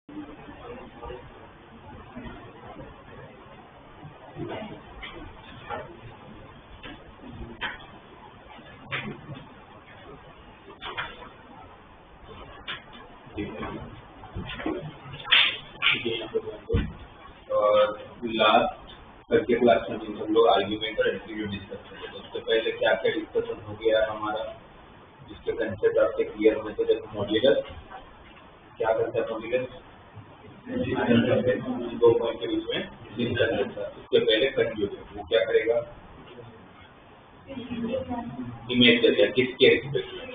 Last करके class में हम लोग आर्ग्यूमेंट और एट्रीब्यूट डिस्कस करेंगे। तो उससे पहले क्या क्या डिस्कशन हो गया हमारा, जिसके कंसेप्ट आपसे क्लियर होने से देखो मॉड्यूलस क्या करता है। मॉड्यूलस दो पॉइंट के बीच में डिस्टेंस रहता है। उसके पहले कंज्यूगेट वो क्या करेगा, इमेज देता है किसके रिस्पेक्ट में,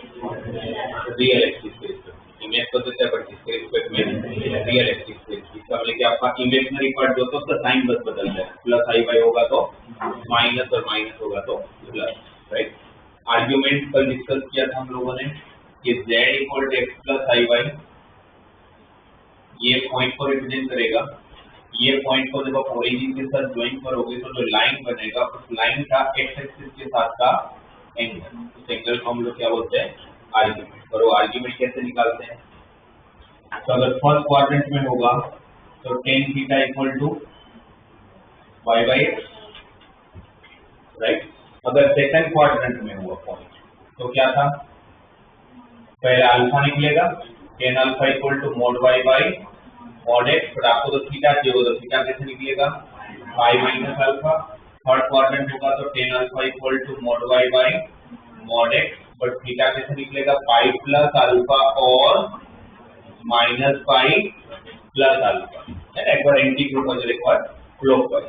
रियल एक्सिस के रिस्पेक्ट में। इमेज तो देता है पर किसके रिस्पेक्ट में, रियल एक्सिस के। इसका मतलब कि आपका इमेजिनरी पार्ट जो तो उसका साइन बस बदलता है, प्लस आई वाई होगा तो माइनस और माइनस होगा तो प्लस, राइट। आर्ग्यूमेंट कल डिस्कस किया था हम लोगों ने कि z equal to x plus i y, ये पॉइंट को रिप्रेजेंट करेगा। ये पॉइंट को जब आप ओरिजिन के साथ ज्वाइन करोगे तो जो लाइन बनेगा उस लाइन का एक्स एक्सिस के साथ का एंगल, उस एंगल को हम लोग क्या बोलते हैं, आर्ग्यूमेंट। और वो आर्ग्यूमेंट कैसे निकालते हैं, तो अगर फर्स्ट क्वाड्रेंट में होगा तो tan theta equal to y by x, right. अगर सेकंड क्वाड्रेंट में हुआ पॉइंट तो क्या था, पहले अल्फा निकलेगा, tan alpha equal to mod y by mod x. पर आपको तो थीटा चाहिए होगा तो थीटा कैसे निकलेगा, pi minus alpha. Third quadrant होगा तो tan alpha equal to mod y by mod x. But theta कैसे निकलेगा, पाई प्लस अल्फा और माइनस पाई प्लस अल्फा, है ना। एक बार एंटी क्लॉकवाइज एक बार clockwise.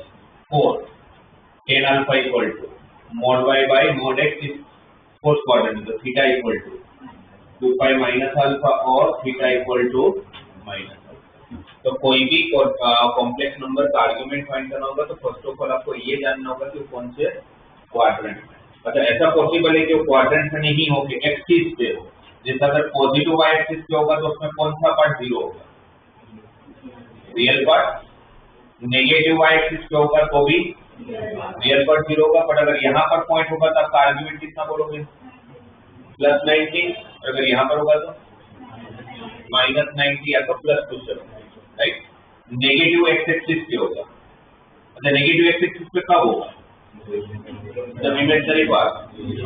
Fourth tan alpha equal to mod y by mod x is fourth quadrant, तो theta equal to 2 pi minus alpha और थीटा इक्वल टू माइनस। तो कोई भी कॉम्प्लेक्स नंबर का आर्गुमेंट फाइंड करना होगा तो फर्स्ट ऑफ ऑल आपको ये जानना होगा कि कौन से क्वाड्रेंट में। अच्छा, ऐसा पॉसिबल है कि वो क्वाड्रेंट में नहीं हो कि एक्सिस पे हो। जैसे अगर पॉजिटिव वाई एक्सिस पे होगा तो उसमें कौन सा पार्ट जीरो होगा, real part. Negative y axis पे होगा तो भी रियल पार्ट जीरो होगा। बट अगर यहाँ पर पॉइंट होगा तो आपका आर्गुमेंट कितना बोलोगे, प्लस 90। अगर यहाँ पर होगा तो माइनस 90 या तो plus 270, right. Negative x axis पे होगा, अच्छा नेगेटिव एक्स एक्सिस पे कब होगा, जब इमेजिनरी पार्ट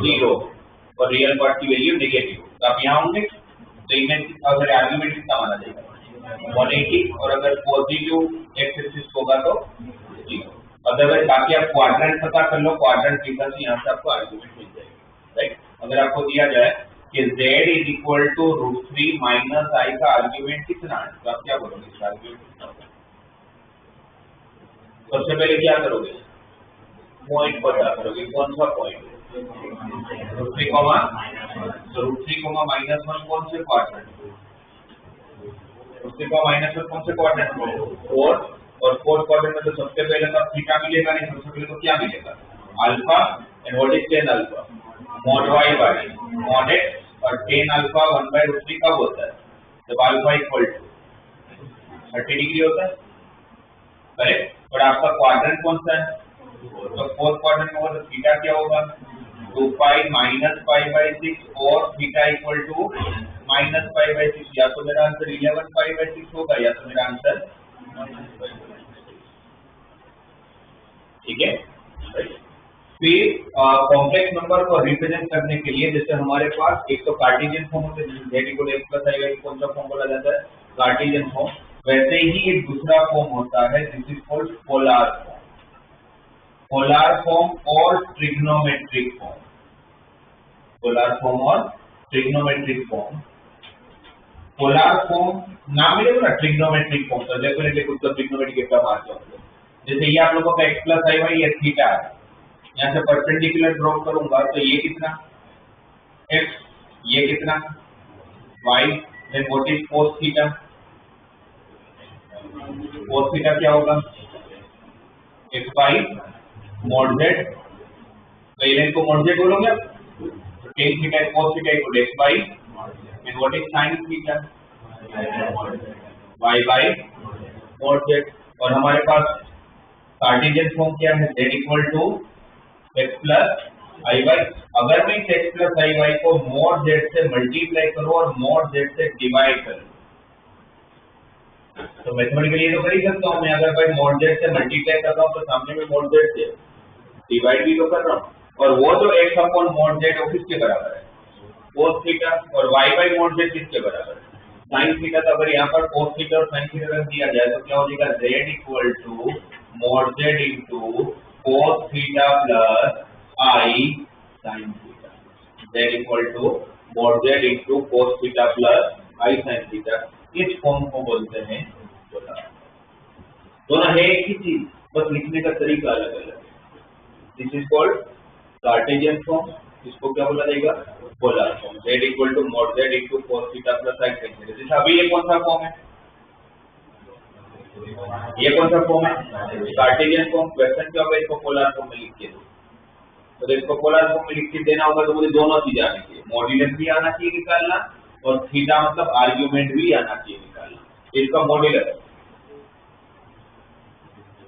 जीरो और रियल पार्ट की वैल्यू नेगेटिव। तो आप यहाँ होंगे तो इमेज अगर आर्गुमेंट कितना माना जाएगा, 180। और अगर पॉजिटिव एक्स एक्सिस होगा तो 0। अदरवाइज बाकी आप क्वाड्रेंट पता कर लो, क्वाड्रेंट के हिसाब से यहाँ से आपको आर्गुमेंट मिल जाएगा, राइट। अगर आपको दिया जाए कि z is equal to √3 minus i का आर्ग्यूमेंट कितना है, तो आप क्या बोलोगे, इसका आर्ग्यूमेंट कितना होगा। सबसे पहले क्या करोगे, पॉइंट पता करोगे, कौन सा पॉइंट, √3 -1 कौन से क्वाड्रेंट, √3 -1 कौन से क्वाड्रेंट में, फोर्थ। और फोर्थ क्वाड्रेंट में तो सबसे पहले तो थीटा मिलेगा नहीं, सबसे पहले तो क्या मिलेगा, alpha. And what is tan alpha, mod y by mod x। और tan अल्फा 1/√3 कब होता है, जब अल्फा इक्वल टू 30 डिग्री होता है, करेक्ट। और आपका क्वाड्रेंट कौन सा है, तो फोर्थ क्वाड्रेंट में होगा तो थीटा क्या होगा, 2 पाई माइनस पाई बाई 6 और theta equal to minus pi by 6। या तो मेरा आंसर 11 पाई बाई 6 होगा या तो मेरा आंसर, ठीक है। फिर कॉम्प्लेक्स नंबर को रिप्रेजेंट करने के लिए जैसे हमारे पास एक तो कार्टेशियन फॉर्म होता है, z equal to x plus i y, कौन सा फॉर्म बोला जाता है, कार्टेशियन फॉर्म। वैसे ही एक दूसरा फॉर्म होता है this is called polar form, polar form और ट्रिग्नोमेट्रिक फॉर्म, पोलर फॉर्म और ट्रिग्नोमेट्रिक फॉर्म। पोलर फॉर्म नाम मिलेगा ना, ट्रिग्नोमेट्रिक फॉर्म, तो डेफिनेटली कुछ तो ट्रिग्नोमेट्रिक का मार्क होगा। जैसे ये आप लोगों का x प्लस आई वाई, ये थीटा है, यहाँ से परपेंडिकुलर ड्रॉ करूंगा तो ये कितना x, ये कितना y। Then what is cos theta, cos theta क्या होगा, x बाई mod z। तो इलेवन को mod z बोलोगे आप, तो tan theta cos theta equal x by, and what is sin theta, y by mod z। और हमारे पास Cartesian form क्या है, z equal to x plus i y. अगर मैं इस x प्लस आई वाई को mod z से multiply करूं और mod z से डिवाइड करूं तो मैथमेटिकली तो कर ही सकता हूँ मैं, अगर भाई mod z से मल्टीप्लाई कर रहा हूँ तो सामने में mod z से डिवाइड भी तो कर रहा हूँ, और वो जो x अपॉन mod z वो किसके बराबर है, cos थीटा, और y बाई mod z किसके बराबर है, sin थीटा। तो अगर यहाँ पर cos थीटा और sin थीटा रख दिया जाए तो क्या हो जाएगा, z equal to mod z into cos theta plus i sin theta, z equal to mod z into cos theta plus i sin theta. इस फॉर्म को बोलते हैं पोलर। दोनों है एक ही चीज, बस लिखने का तरीका अलग अलग है। This is called cartesian form, इसको क्या बोला जाएगा, polar form. z equal to mod z into cos theta plus i sin theta. जैसे अभी ये कौन सा फॉर्म है, ये कौन सा फॉर्म है, कार्टेशियन फॉर्म। क्वेश्चन क्या होगा, इसको पोलर फॉर्म में लिख के दो, तो इसको पोलर फॉर्म में लिख के देना होगा, तो मुझे दोनों चीज आनी चाहिए, मॉड्यूलस भी आना चाहिए निकालना, और थीटा मतलब आर्ग्यूमेंट भी आना चाहिए निकालना। इसका मॉड्यूलस,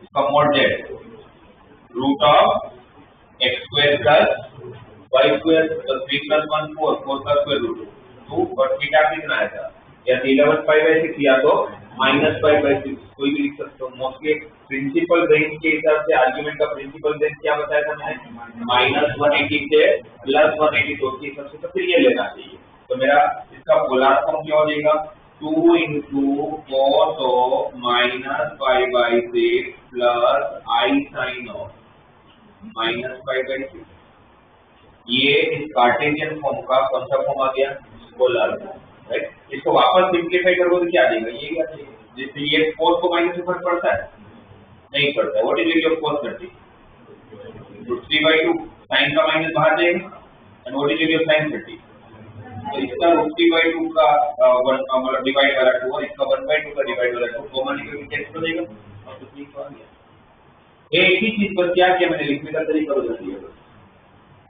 इसका mod z root of x square plus y square, तो 3 + 1 4, 4 का स्क्वायर रूट 2, और थीटा कितना आया था, या 11 पाई बाई 6 या तो -π/6, कोई भी लिख सकते हो। मोस्टली प्रिंसिपल रेंज के हिसाब से आर्गुमेंट का प्रिंसिपल रेंज क्या बताया था मैंने, -180 से +180, तो उसके हिसाब से तो फिर ये लेना चाहिए। तो मेरा इसका पोलर फॉर्म क्या हो जाएगा, 2 into cos of -π/6 plus i sin of -π/6। ये इस कार्टेशियन फॉर्म का कौन सा फॉर्म आ गया, पोलर फॉर्म, राइट। इसको वापस सिंपलीफाई करोगे तो क्या आ जाएगा, ये क्या चाहिए, जिससे ये cos को माइनस से फर्क पड़ता है, नहीं पड़ता। What is value of cos 30, √3/2, sin का माइनस बाहर जाएगा, and what is value of sin 30, तो इसका √3/2 का मतलब डिवाइड वाला 2 और इसका 1/2 का डिवाइड वाला 2 कॉमन निकल के कैंसिल हो जाएगा, और कुछ नहीं आ गया। एक ही चीज पर क्या किया मैंने, लिखने का तरीका बदल दिया बस।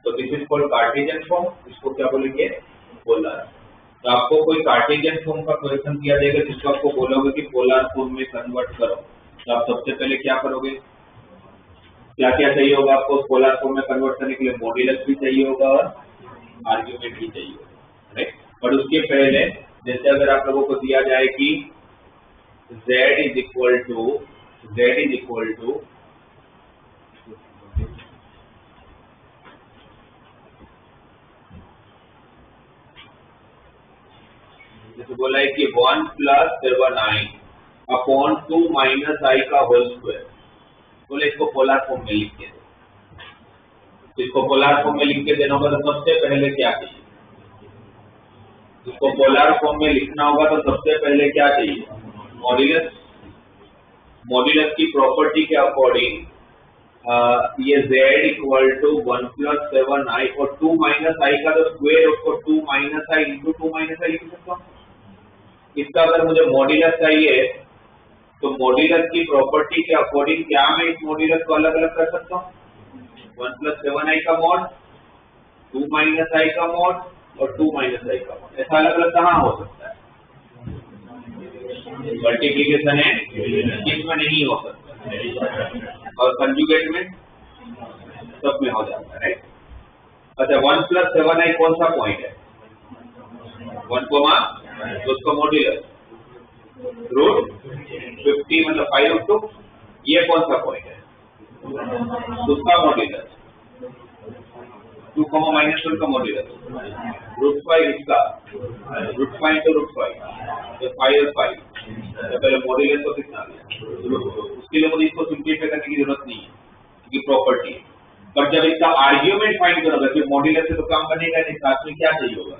तो this is called cartesian form, इसको क्या बोलेंगे, पोलर। तो आपको कोई कार्टेशियन फॉर्म का क्वेश्चन दिया जाएगा जिसको आपको बोलोगे कि पोलर फॉर्म में कन्वर्ट करो, तो आप सबसे पहले क्या करोगे, क्या क्या चाहिए होगा आपको पोलर फॉर्म में कन्वर्ट करने के लिए, मॉड्यूलस भी चाहिए होगा और आर्ग्यूमेंट भी चाहिए होगा, राइट। बट उसके पहले जैसे अगर आप लोगों को दिया जाए कि z इज इक्वल टू जैसे बोला है कि 1 + 7i अपॉन 2 - i का होल स्क्वायर, बोले इसको पोलर फॉर्म में लिख के दो। इसको पोलर फॉर्म में लिख के देना होगा तो सबसे पहले क्या चाहिए, इसको पोलर फॉर्म में लिखना होगा तो सबसे पहले क्या चाहिए, मॉड्यूलस। मॉड्यूलस की प्रॉपर्टी के अकॉर्डिंग ये z इक्वल टू 1 + 7i और 2 - i का तो स्क्वायर, उसको 2 - i इंटू 2 - i लिख सकता हूँ। इसका अगर मुझे मॉड्यूलस चाहिए तो मॉड्यूलस की प्रॉपर्टी के अकॉर्डिंग क्या मैं इस मॉड्यूलस को अलग अलग कर सकता हूँ, 1 + 7i का मॉड, 2 - i का मॉड और 2 - i का मॉड। ऐसा अलग अलग कहाँ हो सकता है, मल्टीप्लिकेशन है इसमें नहीं हो सकता, और कंजुगेट में सब में हो जाता है, राइट। अच्छा 1 + 7i कौन सा पॉइंट है, 1, तो उसका मॉड्यूलस √50 मतलब 5√2, ये कौन सा पॉइंट है, उसका मॉड्यूलस 2, -1 का मॉड्यूलस √5, इसका √5 तो √5, तो 5 और 5, तो पहले मॉड्यूलस को कितना लिया, उसके लिए मुझे इसको सिंपलीफाई करने की जरूरत नहीं है क्योंकि प्रॉपर्टी है। पर जब इसका आर्ग्यूमेंट फाइंड करोगे फिर मॉड्यूलस से तो काम बनेगा नहीं, साथ में क्या चाहिए होगा,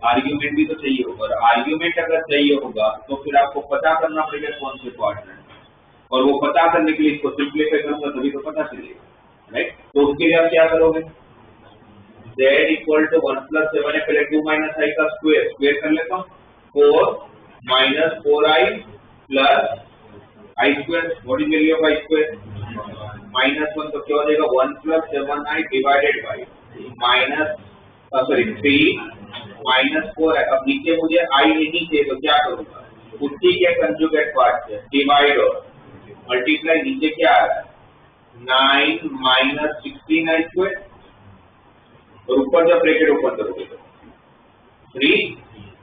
आर्ग्यूमेंट भी तो चाहिए होगा, और आर्ग्यूमेंट अगर चाहिए होगा तो फिर आपको पता करना पड़ेगा कौन से पार्ट में, और वो पता करने के लिए इसको सिंपलीफाई करूंगा तभी तो पता चलेगा, राइट। तो उसके लिए आप क्या करोगे, z इक्वल टू 1 + 7 है, पहले 2 - i का स्क्वायर कर लेता हूँ, 4 - 4i plus i square, what is value of i square, -1, तो क्या हो जाएगा 1 + 7i डिवाइडेड बाय 3 - 4 है। अब नीचे मुझे i नहीं चाहिए तो क्या करूंगा, उसी के कंजुगेट पार्ट से डिवाइड और मल्टीप्लाई, नीचे क्या आ रहा है 9 - 16i स्क्वायर, और ऊपर जब ब्रैकेट ओपन करोगे तो 3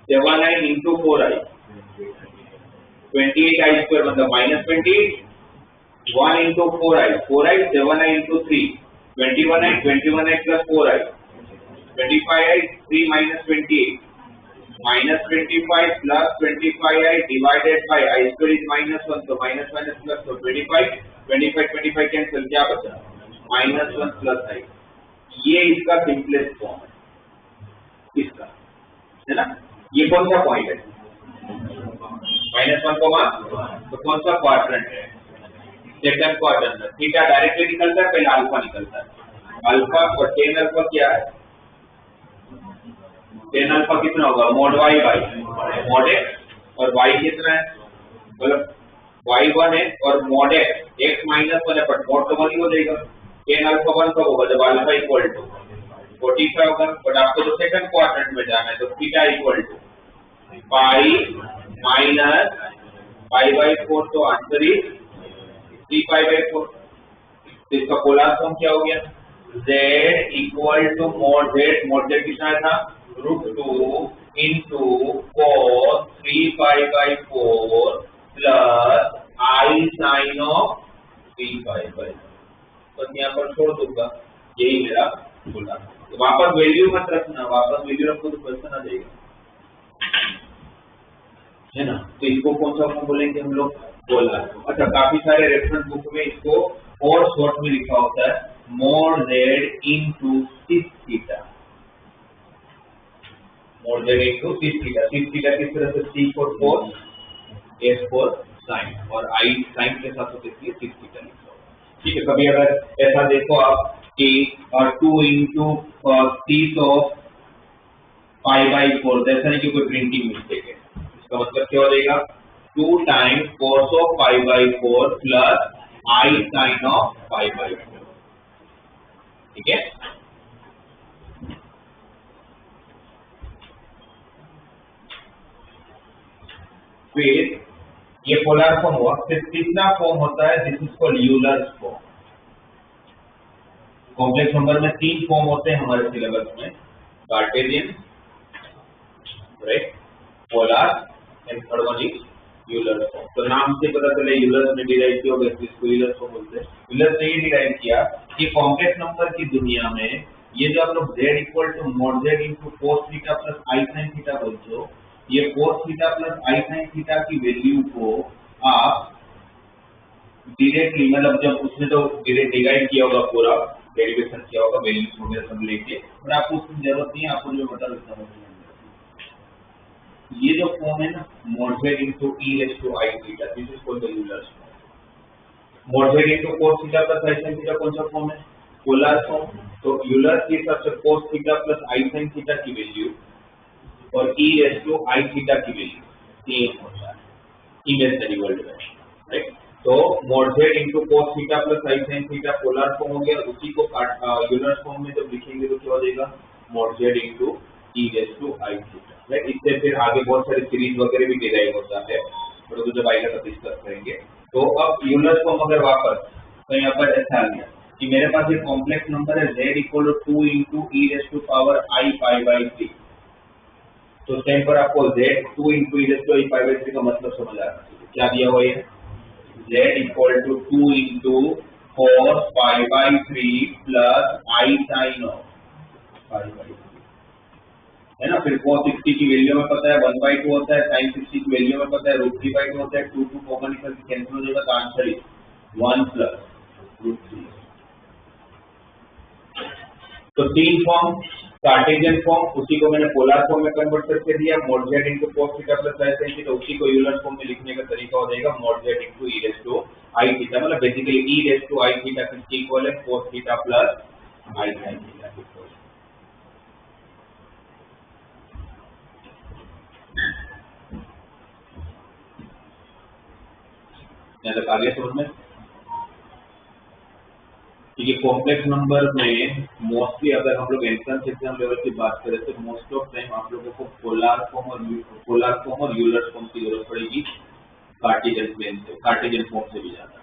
7i इंटू 4i 28i² मतलब -28, 1 into 4i, 4i, 7i into 3, 21i, 21i plus 4i, 25i, 3 minus 28, minus 25 plus 25i divided by i² is -1, तो minus minus plus तो 25, 25 कैंसिल, क्या बचा? -1 plus i। ये इसका सिंपलेस्ट फॉर्म है, इसका, है ना? ये कौन सा पॉइंट है? -1, तो कौन सा क्वाड्रेंट है? सेकंड क्वाड्रेंट में। थीटा डायरेक्टली निकलता है, पहले अल्फा निकलता है। अल्फा और टेन अल्फा क्या है? टेन अल्फा कितना होगा? mod y by mod x, और y कितना है? मतलब y1 है और mod x -1 है, बट mod तो 1 ही हो जाएगा। टेन अल्फा 1 कब होगा? जब अल्फा इक्वल टू 45 होगा। बट आपको तो सेकंड क्वाड्रेंट में जाना है, तो theta equal to pi minus pi by 4, तो आंसर इज 3 पाई बाई 4। तो इसका पोलर फॉर्म क्या हो गया? z equal to mod z कितना था? √2 into cos 3 pi by 4 plus i sin of 3 pi by 4। बस यहाँ पर छोड़ दूंगा, यही मेरा पोलर। तो वापस वैल्यू मत रखना, वापस वैल्यू रखो तो क्वेश्चन आ जाएगा, है ना? तो इसको कौन सा फॉर्म बोलेंगे हम लोग? पोलर। अच्छा, काफी सारे रेफरेंस बुक में इसको और शॉर्ट में लिखा होता है mod z into sec theta, mod z into sec theta. sec theta किस तरह से? c for cos, s for sin, और i sin के साथ होते हैं sec थीटा लिखा होगा। ठीक है, कभी अगर ऐसा देखो आप कि 2 into sec of pi by 4, ऐसा नहीं कि कोई प्रिंटिंग मिस्टेक है, इसका मतलब क्या हो जाएगा? 2 times cos of pi by 4 plus i sin of pi by 4। ठीक है, फिर ये पोलर फॉर्म हुआ। फिर तीसरा फॉर्म होता है, this is called Euler's form. Complex number में 3 फॉर्म होते हैं हमारे सिलेबस में, Cartesian, right, polar and third one is Euler's form. तो नाम से पता चले यूलर्स ने डिराइव किया होगा, इसको यूलर्स फॉर्म बोलते हैं। यूलर्स ने ये डिराइव किया कि कॉम्प्लेक्स नंबर की दुनिया में ये जो आप लोग z equal to mod z into cos theta plus i sin theta बोलते हो, ये cos theta plus i sin theta की वैल्यू को आप डायरेक्टली, मतलब जब उसने तो डिराइव किया होगा, पूरा डेरिवेशन किया होगा वैल्यूज वगैरह सब लेके, और आपको उसकी जरूरत नहीं है, आपको जो बता देता हूँ। ये जो फॉर्म है ना, mod z into e raised to i theta, this is called the Euler's form. mod z into cos theta plus i sin theta कौन सा फॉर्म है? Polar form. तो यूलर्स के हिसाब से cos theta plus i sin theta की value और e raised to i theta की वैल्यू सेम होता है इमेजिनरी वर्ल्ड में, राइट? तो mod z into cos theta plus i sin theta polar form हो गया। उसी को यूलर्स फॉर्म में जब लिखेंगे तो क्या हो जाएगा? mod z into e raised to i theta, right? इससे फिर आगे बहुत सारी सीरीज वगैरह भी डिराइव होता है, तो जब आएगा तब डिस्कस करेंगे। तो अब यूलर्स फॉर्म अगर वापस तो यहाँ पर ऐसा आ गया कि मेरे पास एक कॉम्प्लेक्स नंबर है z equal to 2 into e raised to power i pi by 3। तो उस टाइम पर आपको z 2 into e raised to i pi by 3 का मतलब समझ आ रहा है क्या दिया हुआ है? z equal to 2 into cos pi by 3 plus i sin of pi by 3, है ना? फिर cos 60 की वैल्यू में पता है 1/2 होता है, sin 60 की वैल्यू में पता है √3/2 होता है, 2 कॉमन निकल के कैंसिल हो जाएगा, तो आंसर इज 1 प्लस √3। तो 3 फॉर्म, कार्टेशियन फॉर्म, उसी को मैंने पोलर फॉर्म में कन्वर्ट करके दिया, mod z into cos theta plus i sin theta, उसी को यूलर फॉर्म में लिखने का तरीका हो जाएगा mod z into e raised to i theta, मतलब basically e raised to i theta किसके इक्वल है? cos theta plus i sin theta के इक्वल। यहाँ तक आगे समझ में? क्योंकि कॉम्प्लेक्स नंबर में मोस्टली अगर हम लोग एंट्रेंस एग्जाम लेवल की बात करें तो मोस्ट ऑफ टाइम आप लोगों को पोलर फॉर्म और यूलर फॉर्म की जरूरत पड़ेगी, कार्टेशियन फॉर्म से भी ज्यादा।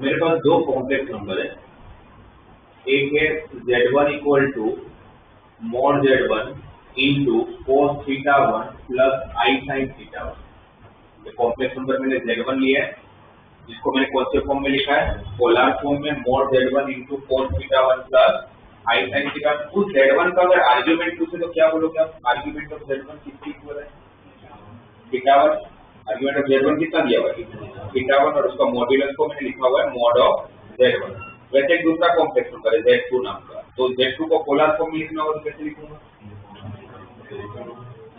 मेरे पास दो कॉम्प्लेक्स नंबर है, एक है z1 equal to mod z1 into cos theta 1 plus i sin theta 1। ये कॉम्प्लेक्स नंबर मैंने z1 लिया है, जिसको मैंने कौन से फॉर्म में लिखा है, पोलर फॉर्म में mod z1 into cos theta 1 plus i sin theta. उस z1 का अगर आर्ग्यूमेंट पूछे तो क्या बोलोगे आप? आर्ग्यूमेंट ऑफ z1 किसके इक्वल है? थीटा 1। आर्ग्यूमेंट ऑफ z1 कितना दिया हुआ है? थीटा 1, और उसका मॉड्यूलस को मैंने लिखा हुआ है mod ऑफ z1। वैसे एक दूसरा कॉम्प्लेक्स नंबर है z2 नाम का, तो z2 को पोलर फॉर्म में लिखना होगा तो कैसे लिखूंगा?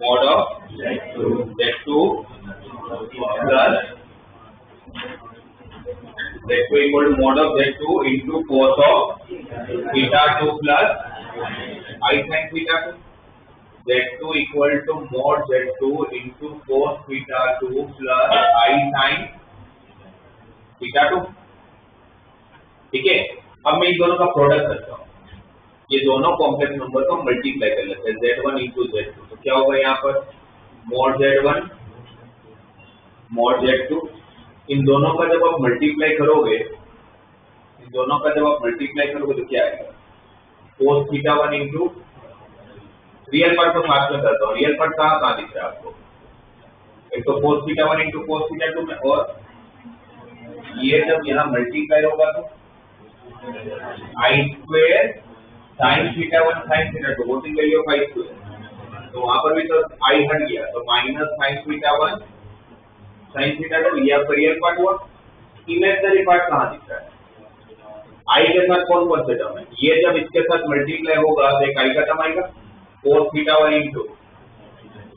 mod of z2 plus z2 equal to mod of z2 into cos of theta 2 plus i sin theta 2। z2 equal to mod z2 into cos theta 2 plus i sin theta 2। ठीक है, अब मैं इन दोनों का प्रोडक्ट करता हूँ, ये दोनों कॉम्प्लेक्स नंबर को मल्टीप्लाई कर लेते हैं, z1 इंटू z2। तो क्या होगा यहाँ पर? mod z1 mod z2। इन दोनों का जब आप मल्टीप्लाई करोगे, तो क्या आएगा? cos theta 1 into, real part तो साथ में करता हूँ, रियल पार्ट कहाँ दिख रहा है आपको? एक तो cos theta 1 into cos theta 2 में, और ये जब यहाँ मल्टीप्लाई होगा तो i square sin theta 1 sin theta 2, what is value of i square? तो वहां पर भी तो i हट गया, तो minus sin theta 1 sin theta 2। ये आपका रियल पार्ट हुआ। इमेजिनरी पार्ट कहाँ दिख रहा है? i के साथ कौन कौन से टर्म है? ये जब इसके साथ मल्टीप्लाई होगा तो एक i का टर्म आएगा, cos theta 1 into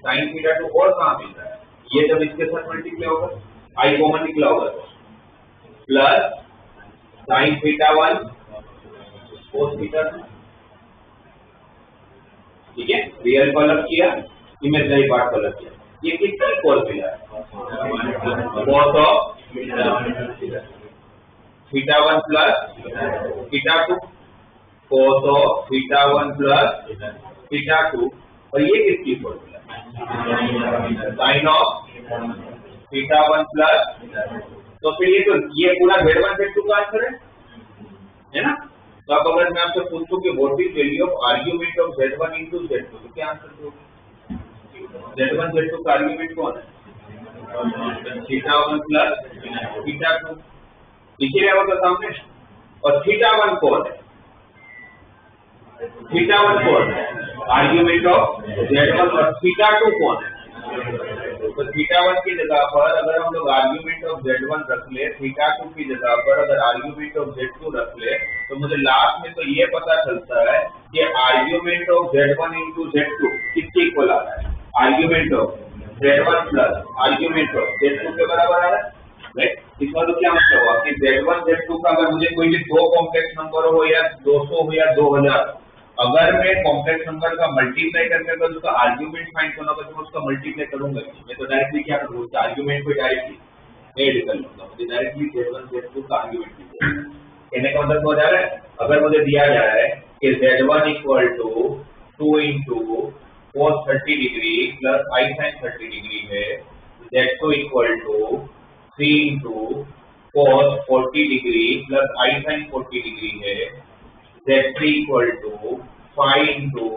sin theta 2, और कहाँ मिल रहा है? ये जब इसके साथ मल्टीप्लाई होगा, i कॉमन निकला होगा तो plus sin theta 1 cos theta 2। ठीक है, रियल को अलग किया, इमेजिनरी पार्ट को अलग किया। ये कितना इक्वल मिला है? cos of theta 1 plus theta 2, cos of theta 1 plus theta 2, और ये किसकी इक्वल मिला? sin of theta 1 plus. तो फिर ये पूरा z1 z2 का आंसर है ना? तो अब अगर मैं आपसे पूछूं कि what is value of argument of z1 into z2, तो क्या आंसर दोगे? z1 z2 का आर्ग्यूमेंट कौन है? थीटा 1 प्लस थीटा 2, लिखे रहा होगा सामने। और थीटा 1 कौन है? थीटा 1 कौन है? Argument of z1। और थीटा 2 कौन है? तो थीटा 1 की जगह पर अगर हम लोग आर्ग्यूमेंट ऑफ z1 रख ले, थीटा 2 की जगह पर अगर आर्ग्यूमेंट ऑफ z2 रख ले, तो मुझे लास्ट में तो ये पता चलता है कि argument of z1 into z2 किसके इक्वल आ रहा है? Argument of z1 plus argument of z2 के बराबर आ रहा है, राइट? इसका तो क्या मतलब हुआ कि z1 z2 का अगर मुझे कोई भी दो कॉम्प्लेक्स नंबर हो या 200 हो या 2000, अगर मैं कॉम्प्लेक्स नंबर का मल्टीप्लाई करके अगर उसका आर्ग्यूमेंट फाइंड करना होगा तो उसका मल्टीप्लाई करूंगा, मैं तो डायरेक्टली क्या करूंगा? उसका आर्ग्यूमेंट को डायरेक्टली ऐड कर लूंगा, मुझे डायरेक्टली z1 z2 का आर्ग्यूमेंट मिल जाएगा। कहने का मतलब हो जा रहा है, अगर मुझे दिया जा रहा है कि z1 equal to 2 into cos 30 degree plus i sin 30 degree है, z2 equal to 3 into cos 40 degree plus i sin 40 degree है, z3 equal to 5 into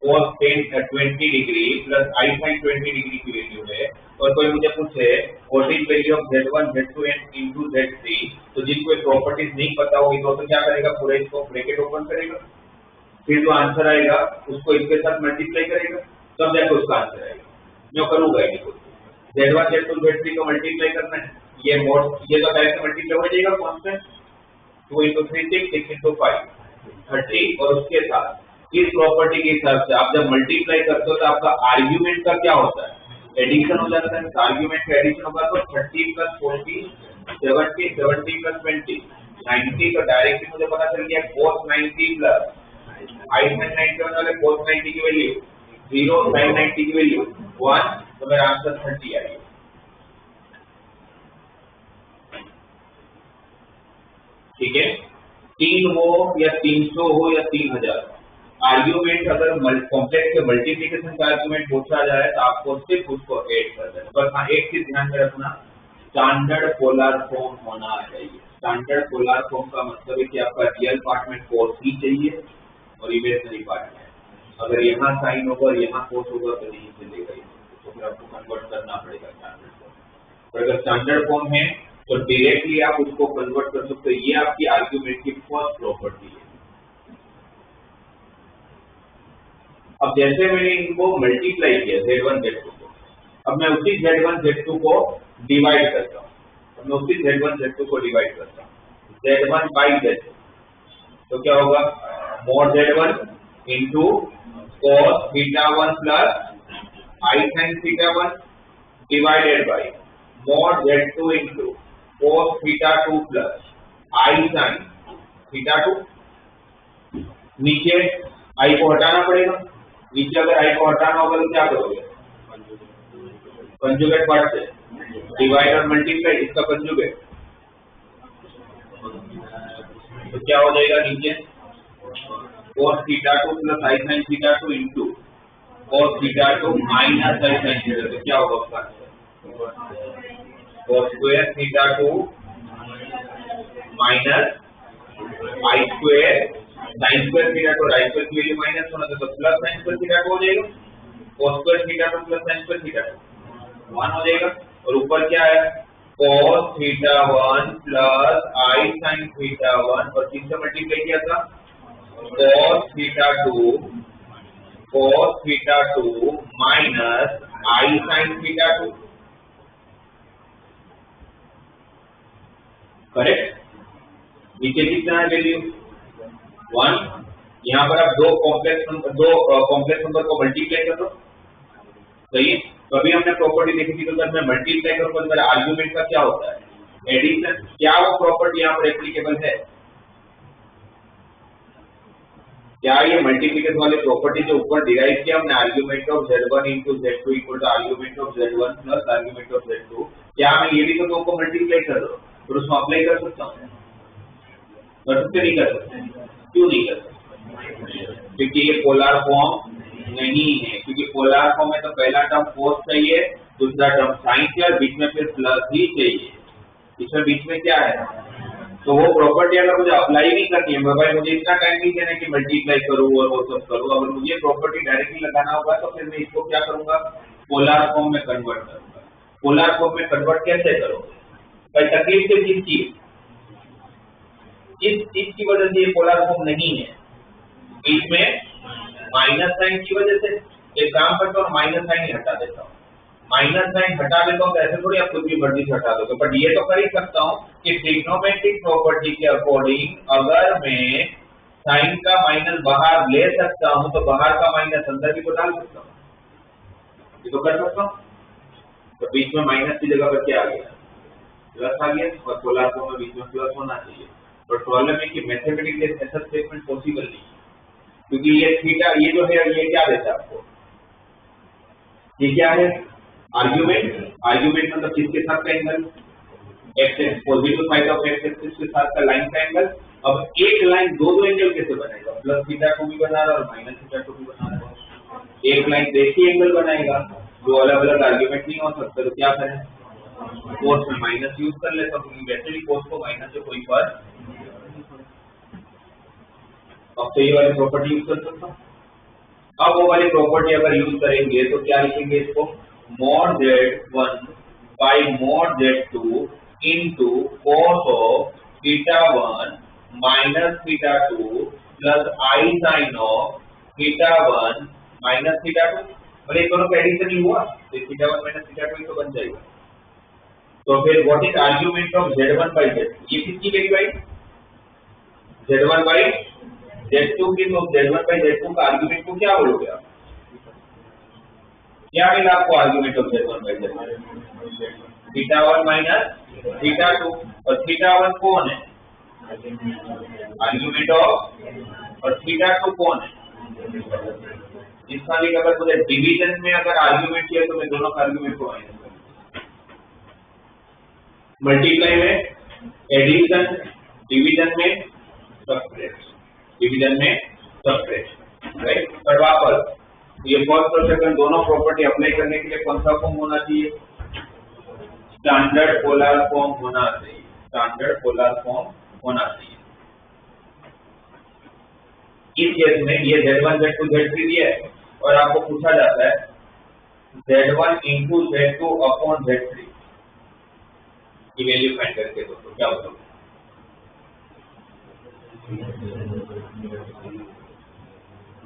cos 20 degree plus i sin 20 degree की वैल्यू है। और कोई मुझे पूछे what is value of z1 z2 into z3, तो जिनको ये प्रॉपर्टीज नहीं पता होगी तो क्या करेगा? पूरा इसको ब्रैकेट ओपन करेगा, फिर जो आंसर आएगा उसको इसके साथ मल्टीप्लाई करेगा, तब जाकर उसका आंसर आएगा। मैं करूंगा ये कुछ z1 z2 z3 को मल्टीप्लाई करना है, ये तो डायरेक्ट मल्टीप्लाई हो जाएगा कांस्टेंट 2 इंटू 3 6 इंटू 5 30, और उसके साथ इस प्रॉपर्टी के हिसाब से आप जब मल्टीप्लाई करते हो तो आपका आर्ग्यूमेंट का क्या होता है? एडिशन हो जाता है। आर्ग्यूमेंट का एडिशन होगा तो 30 प्लस 40 70 70 प्लस 20 90, तो डायरेक्टली मुझे पता चल गया cos 90 प्लस i sin 90 वाले cos 90 की वैल्यू 0, sin 90 की वैल्यू 1, तो मेरा आंसर 30 आ गया। ठीक है, 3 हो या 300 हो या 3000, आर्ग्यूमेंट अगर कॉम्प्लेक्स के मल्टीप्लिकेशन का आर्ग्यूमेंट पूछा जाए तो आपको सिर्फ उसको ऐड कर देना। बस हाँ, एक चीज ध्यान में रखना, स्टैंडर्ड पोलर फॉर्म होना चाहिए। स्टैंडर्ड पोलर फॉर्म का मतलब है कि आपका रियल पार्ट में cos ही चाहिए और इमेजिनरी पार्ट में अगर यहाँ साइन होगा और यहाँ cos होगा तो नहीं चलेगा, तो फिर आपको कन्वर्ट करना पड़ेगा स्टैंडर्ड फॉर्म। पर अगर स्टैंडर्ड फॉर्म है तो डायरेक्टली आप उसको कन्वर्ट कर सकते हो। ये आपकी आर्ग्यूमेंट की फर्स्ट प्रॉपर्टी है। अब जैसे मैंने इनको मल्टीप्लाई किया Z1 Z2 को, अब मैं उसी Z1 Z2 को डिवाइड करता हूँ। मैं उसी Z1 Z2 को डिवाइड करता हूँ Z1 बाई Z2, तो क्या होगा mod Z1 into cos theta 1 plus I sin theta 1 divided by mod Z2 into cos theta 2 plus I sin theta 2। नीचे I को हटाना पड़ेगा, नीचे अगर I को हटाना होगा तो क्या करोगे, कंजुगेट पार्ट से डिवाइड और मल्टीप्लाई इसका कंजुगेट, तो क्या हो जाएगा नीचे cos theta 2 plus I sin theta 2 into cos theta 2 minus I sin theta 2, क्या होगा उसका cos square theta 2 minus I square sin square theta 2 और I स्क्वायर की वैल्यू माइनस होना तो प्लस sin स्क्वायर थीटा 2 हो जाएगा, cos square theta 2 plus sin square theta 2 1 हो जाएगा। और ऊपर क्या है cos theta 1 plus I sin theta 1 और किससे मल्टीप्लाई किया था cos theta 2 minus I sin theta 2, correct. नीचे कितना है वैल्यू 1, यहाँ पर आप दो कॉम्प्लेक्स नंबर को मल्टीप्लाई कर दो, सही है। तो अभी हमने प्रॉपर्टी देखी थी, तो जब मैं मल्टीप्लाई करूँ तो मेरा आर्गुमेंट का क्या होता है एडिशन, क्या वो प्रॉपर्टी यहाँ पर एप्लीकेबल है, क्या ये मल्टीप्लिकेशन वाली प्रॉपर्टी जो ऊपर डिराइव किया हमने argument of Z1 into Z2 equal to argument of Z1 plus argument of Z2, क्या मैं ये भी तो दो को मल्टीप्लाई कर दो और उसमें अप्लाई कर सकता हूँ, कर सकते नहीं कर सकते, क्यों नहीं कर सकते, क्योंकि ये पोलर फॉर्म नहीं है। क्योंकि पोलर फॉर्म में तो पहला टर्म cos चाहिए, दूसरा टर्म sin चाहिए, बीच में फिर प्लस ही चाहिए, इसमें बीच में क्या है, तो वो प्रॉपर्टी अगर मुझे अप्लाई नहीं करनी है, भाई मुझे इतना टाइम नहीं देना कि मल्टीप्लाई करूँ और वो सब करूँ, अगर मुझे प्रॉपर्टी डायरेक्टली लगाना होगा तो फिर मैं इसको क्या करूंगा पोलर फॉर्म में कन्वर्ट करूंगा। पोलर फॉर्म में कन्वर्ट कैसे करोगे भाई, तकलीफ से किस चीज, इस चीज की वजह से ये पोलर फॉर्म नहीं है, बीच में माइनस साइन की वजह से। एक काम करता हूँ माइनस साइन ही हटा देता हूँ, माइनस साइन हटा देता हूँ तो ऐसे थोड़ी आप कुछ भी मर्जी से हटा दोगे, बट ये तो कर ही सकता हूँ कि ट्रिग्नोमेट्रिक प्रॉपर्टी के अकॉर्डिंग अगर मैं साइन का माइनस बाहर ले सकता हूँ तो बाहर का माइनस अंदर भी तो डाल सकता हूँ, ये तो कर सकता हूँ। तो बीच में माइनस की जगह पर क्या आ गया प्लस आ गया, और पोलर फॉर्म में बीच में प्लस होना चाहिए। बट प्रॉब्लम है कि मैथमेटिकली ऐसा स्टेटमेंट पॉसिबल नहीं, क्योंकि ये थीटा ये जो है ये क्या देता है आपको, ये क्या है आर्गुमेंट, आर्गुमेंट मतलब किसके साथ का angle, x positive side of x axis के साथ का लाइन का एंगल। अब एक लाइन दो एंगल कैसे बनेगा, प्लस थीटा 2 भी बना रहा है और माइनस थीटा 2 भी बना रहा है, एक लाइन देखिए एंगल बनाएगा, दो अलग अलग आर्गुमेंट नहीं हो सकते, तो क्या करें कोस में माइनस यूज कर लेता हूँ, क्योंकि वैसे भी कोस को माइनस से कोई फर्क। अब तो ये वाली प्रॉपर्टी यूज कर सकता हूँ। अब वो वाली प्रॉपर्टी अगर यूज करेंगे तो क्या लिखेंगे इसको, mod Z1 by mod Z2 into cos of theta 1 minus theta 2 plus I sin of theta 1 minus theta 2। बोले दोनों का एडिशन ही हुआ तो थीटा 1 माइनस थीटा 2 तो बन जाएगा। तो फिर what is argument of Z1 by Z2, ये किसकी value I Z1 by Z2 की, तो Z1 बाई Z2 का आर्गुमेंट को क्या बोलोगे आप, क्या मिला आपको argument of Z1 by Z2, theta 1 minus theta 2, और थीटा 1 कौन है आर्गुमेंट ऑफ, और थीटा 2 कौन है, इसका भी अगर मुझे डिवीजन में अगर आर्गुमेंट किया तो मैं दोनों का आर्गुमेंट को माइनस करूंगा, मल्टीप्लाई में एडिशन, डिवीजन में सब्ट्रैक्शन, डिवीजन में सब्ट्रैक्शन, राइट। पर वापस ये फर्स्ट और सेकंड दोनों प्रॉपर्टी अप्लाई करने के लिए कौन सा फॉर्म होना चाहिए, स्टैंडर्ड पोलर फॉर्म होना चाहिए। स्टैंडर्ड पोलर फॉर्म होना चाहिए। इस केस में ये Z1 Z2 Z3 दिया है और आपको पूछा जाता है Z1 into Z2 upon Z3 की वैल्यू फाइंड करके दो, तो क्या होगा?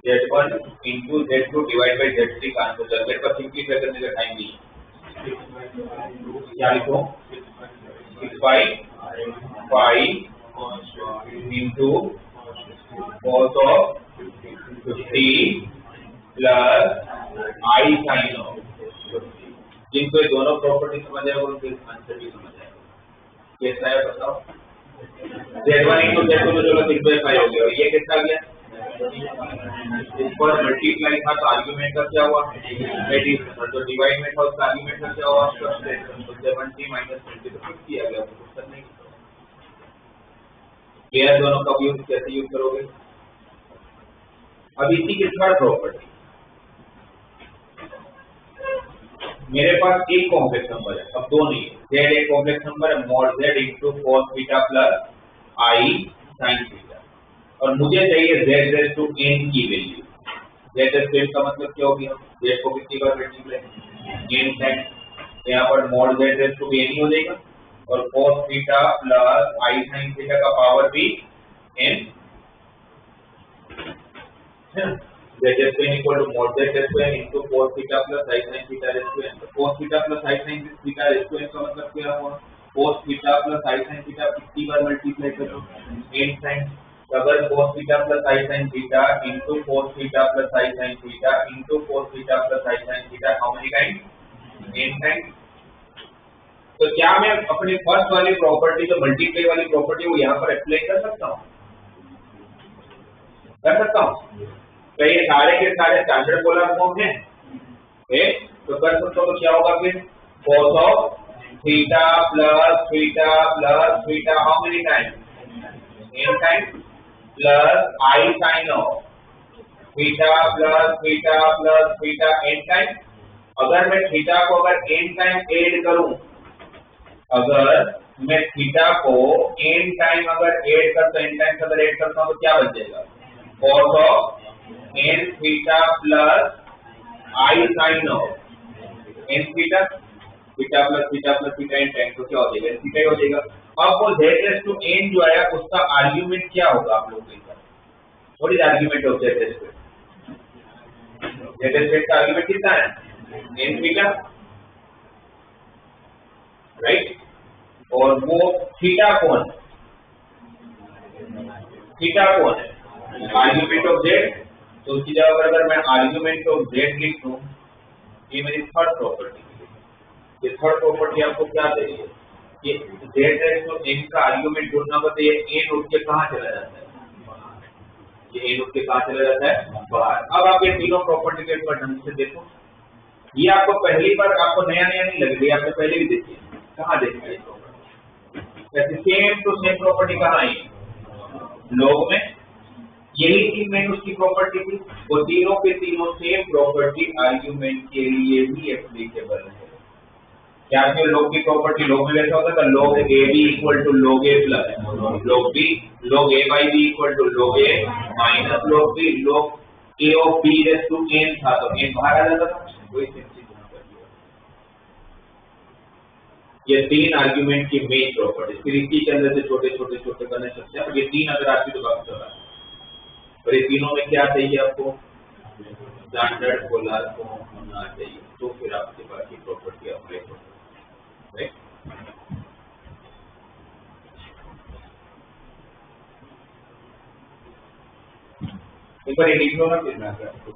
Z1 into Z2 divide by Z3 का आंसर जनरेट पर सिंपलीफाई करने का टाइम नहीं, क्या लिखो 6/5 into cos of 50 plus I sin of 50। जिनको ये दोनों प्रॉपर्टी समझ आएगा उनके आंसर भी समझ आएगा। कैसा है बताओ? Z1 into Z2 तो चलो 6/5 हो गया और ये कितना गया? इस पर मल्टीप्लाई था तो आर्गुमेंट का क्या हुआ? एडिशन, तो डिवाइड में था उसका आर्गुमेंट का क्या हुआ? सब्ट्रैक्शन, तो 70 माइनस 20 तो 50 आ गया, तो कुछ करने की। ये दोनों का यूज कैसे यूज करोगे? अब इसी की थर्ड प्रॉपर्टी, मेरे पास एक कॉम्प्लेक्स नंबर है, अब दो नहीं है, z एक कॉम्प्लेक्स नंबर है, mod z into cos theta plus I sin theta, और मुझे चाहिए z रेज़ टू n की वैल्यू। z रेज़ टू n का मतलब क्या हो गया? z को कितनी बार मल्टीप्लाई n टाइम्स, यहाँ पर mod z raise to n ही हो जाएगा और cos theta plus I sin theta का पावर भी n है ना। z raise to n equal to mod z raise to n into cos theta plus I sin theta raise to n। तो cos theta plus I sin theta raise to n का मतलब क्या हुआ? cos theta plus I sin theta कितनी बार multiply करो? n times. अगर cos theta plus I sin theta into cos theta plus I sin theta into cos theta plus I sin theta how many times? n times. तो क्या मैं अपनी first वाली property जो मल्टीप्लाई वाली property वो यहाँ पर अप्लाई कर सकता हूँ? कर सकता हूँ? तो ये सारे के सारे स्टैंडर्ड पोलर फॉर्म हैं, तो कर सकते हो। तो क्या होगा फिर? cos of theta plus theta how many times? n times plus I sin of theta plus theta n times. अगर मैं थीटा को अगर n टाइम ऐड करूं, अगर मैं थीटा को n टाइम अगर ऐड करता हूं, n टाइम्स अगर ऐड करता हूं तो क्या बन जाएगा? cos of n theta plus I sin of n theta plus theta n time, तो क्या हो जाएगा? थीटा ही हो जाएगा। अब वो z रेज़ टू n जो आया उसका आर्गुमेंट क्या होगा आप लोगों के पास? What is argument of z raise to n? z raise to n का आर्गुमेंट कितना है? n theta, right. और वो थीटा कौन है? Argument of z। तो उसकी जगह अगर मैं आर्गुमेंट ऑफ z लिख दूं, ये मेरी थर्ड प्रॉपर्टी है। ये थर्ड प्रॉपर्टी आपको क्या दे रही है? ये z रेज़ टू n का आर्गुमेंट ढूंढना होता है, ये n उठ के कहां चला जाता है? ये n उठ के कहां चला जाता है? बाहर। अब आप ये तीनों प्रॉपर्टी के एक बार ढंग से देखो। ये आपको पहली बार आपको नया नहीं लग रही, आपने पहले भी देखी है। कहां देखा है property? Same to same property कहां आई? लॉग में। यही थी मेन उसकी प्रॉपर्टी थी। वो तीनों के तीनों सेम प्रॉपर्टी आर्गुमेंट के लिए भी एप्लीकेबल है। क्या आपके लॉग की प्रॉपर्टी लॉग में वैसा होता था? log a b equal to log a plus log b, log a by b equal to log a minus log b, log a of b raise to n था तो n बाहर आ जाता था। वही सेम चीज यहाँ पर भी है। ये तीन आर्गुमेंट की मेन प्रॉपर्टी, फिर इसी के अंदर से छोटे करने सकते हैं। ये तीन अगर आपकी तो बात चला, और ये तीनों में क्या चाहिए आपको? स्टैंडर्ड पोलर फॉर्म होना चाहिए, तो फिर आपके पास ये प्रॉपर्टी अप्लाई हो सकती है, राइट। एक बार एडिट होना फिर मैं आपको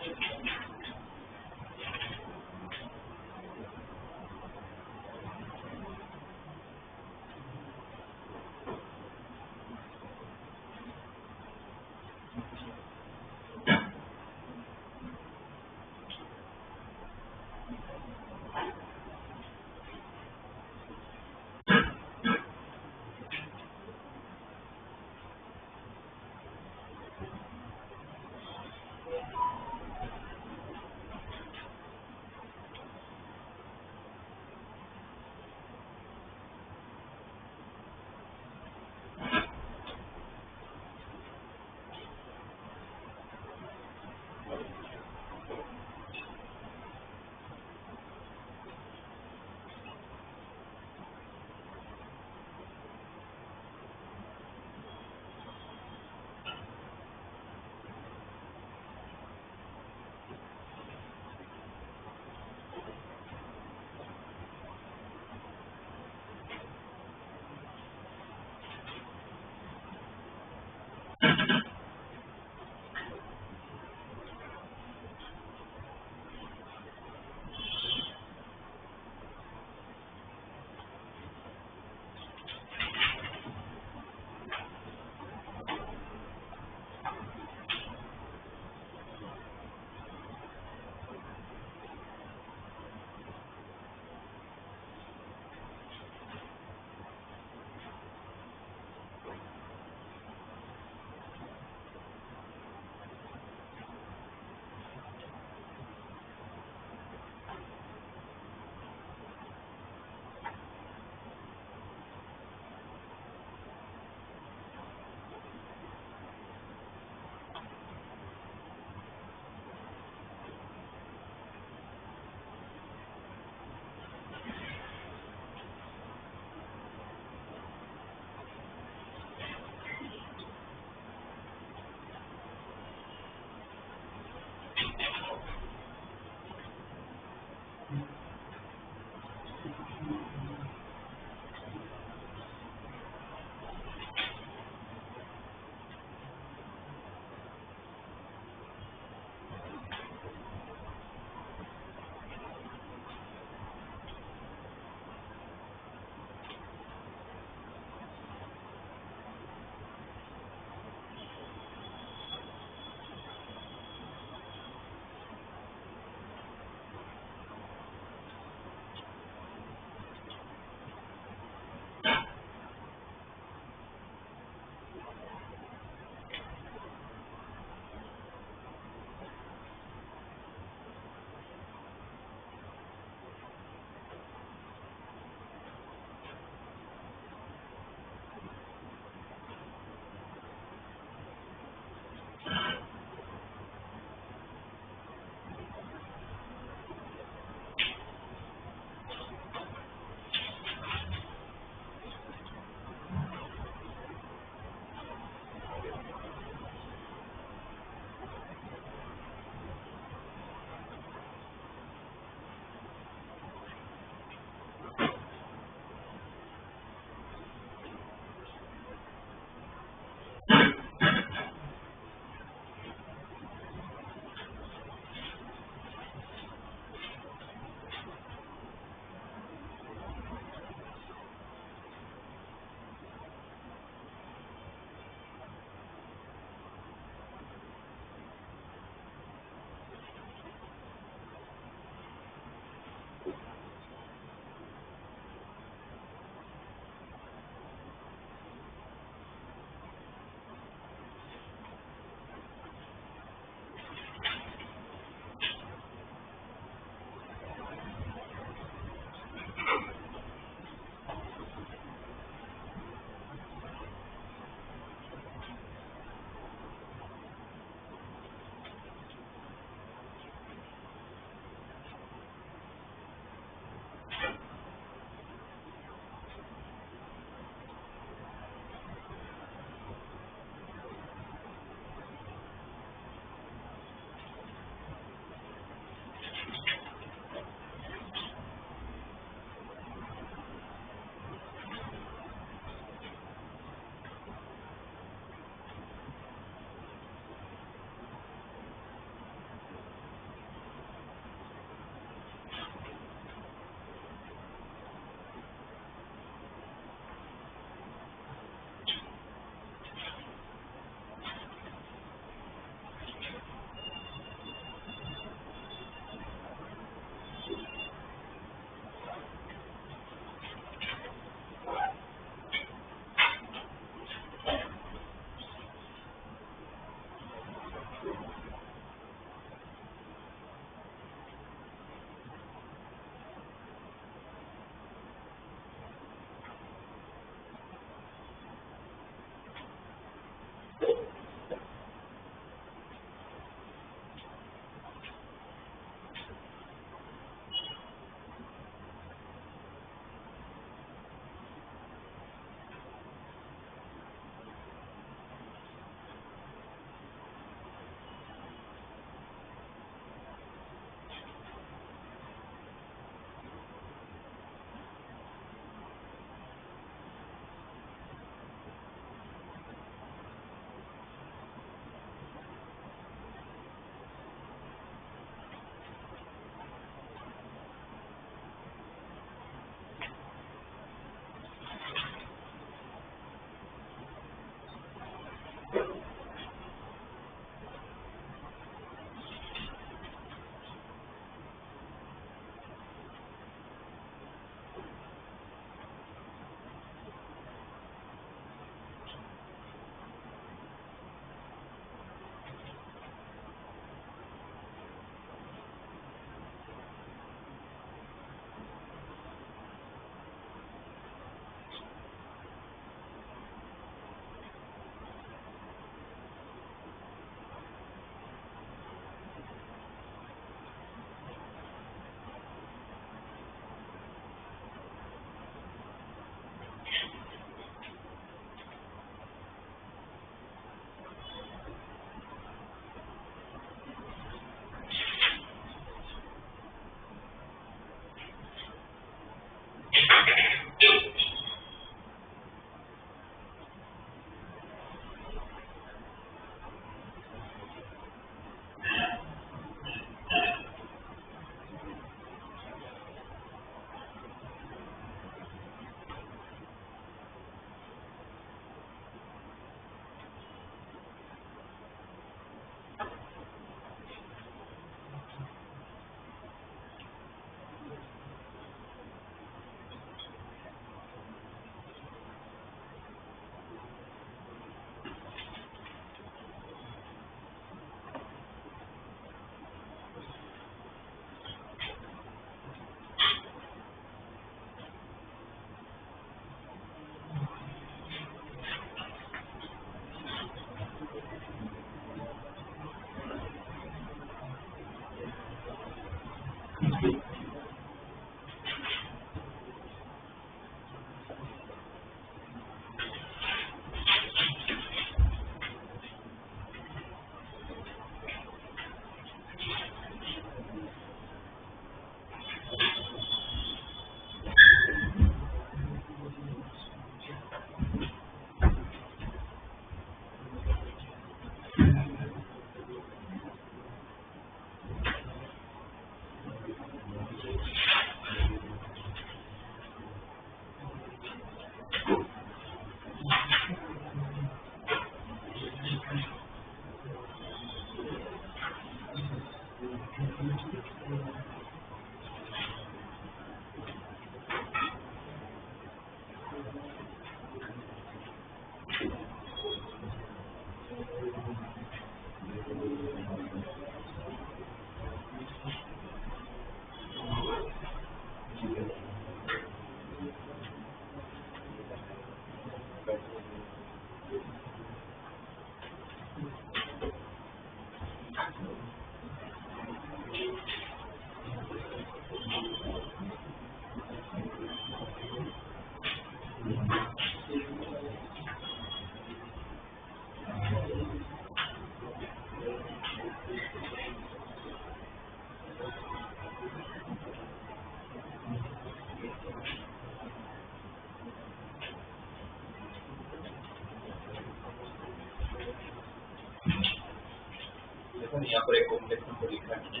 देखो यहाँ पर एक कॉम्प्लेक्स नंबर लिखा है मैंने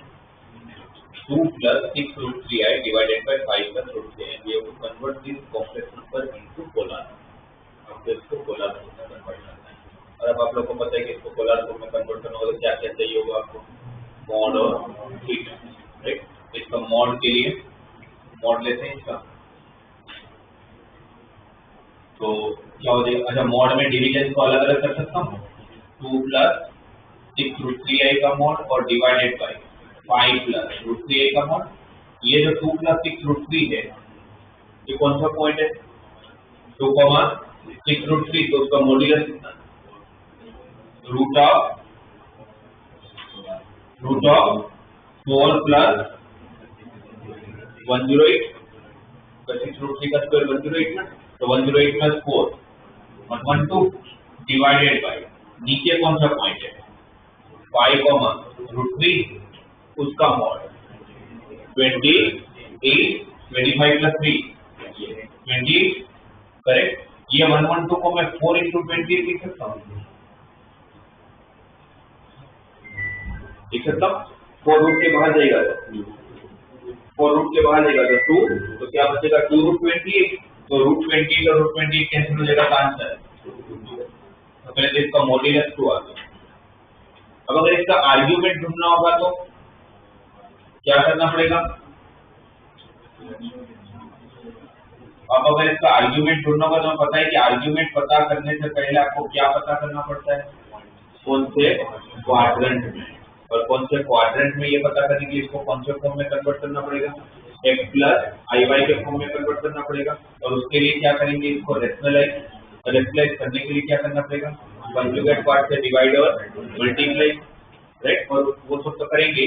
2 plus 6 root 3i divided by 5 plus root 3i. We have to convert this complex number into polar. आपको इसको polar form में कन्वर्ट करना है। और अब आप लोगों को पता है कि इसको polar form में कन्वर्ट करना होगा तो क्या क्या चाहिए होगा आपको, मॉड और थीटा, राइट। इसका मॉड के लिए मॉड लेते हैं इसका, तो क्या हो जाएगा, अच्छा मॉड में डिवीजन को अलग अलग कर सकता हूँ, 2 plus 6 root 3i का मॉड और divided by 5 plus root 3i का मॉड। ये जो 2 plus 6 root 3 है ये कौन सा पॉइंट है, 2, 6 root 3, तो उसका मॉड्यूलस कितना, रूट ऑफ 4 plus 108, तो 6 root 3 का स्क्वायर 108 ना, तो 108 plus 4 112 डिवाइडेड बाय नीचे कौन सा पॉइंट है 5 root 3 उसका मॉड 28, 25 plus 3 28, करेक्ट। ये 112 को मैं 4 into 28 लिख सकता हूँ, लिख सकता हूँ, 4 रूट के बाहर जाएगा तो 4 रूट के बाहर जाएगा तो 2, तो क्या बचेगा 2 root 28, तो रूट 28 और रूट 28 कैंसिल हो जाएगा, आंसर तो पहले तो इसका मॉड्यूलस 2 आ गया। अब अगर इसका आर्ग्यूमेंट ढूंढना होगा तो क्या करना पड़ेगा, अब अगर इसका आर्ग्यूमेंट ढूंढना होगा तो पता है कि आर्ग्यूमेंट पता करने से पहले आपको क्या पता करना पड़ता है, कौन से क्वाड्रेंट में, और कौन से क्वाड्रेंट में ये पता करने के लिए इसको कौन से फॉर्म में कन्वर्ट करना पड़ेगा, x plus iy के फॉर्म में कन्वर्ट करना पड़ेगा। और उसके लिए क्या करेंगे, इसको रेशनलाइज करने के लिए क्या करना पड़ेगा, कंजुगेट पार्ट से डिवाइड और मल्टीप्लाई, राइट, और वो सब तो करेंगे।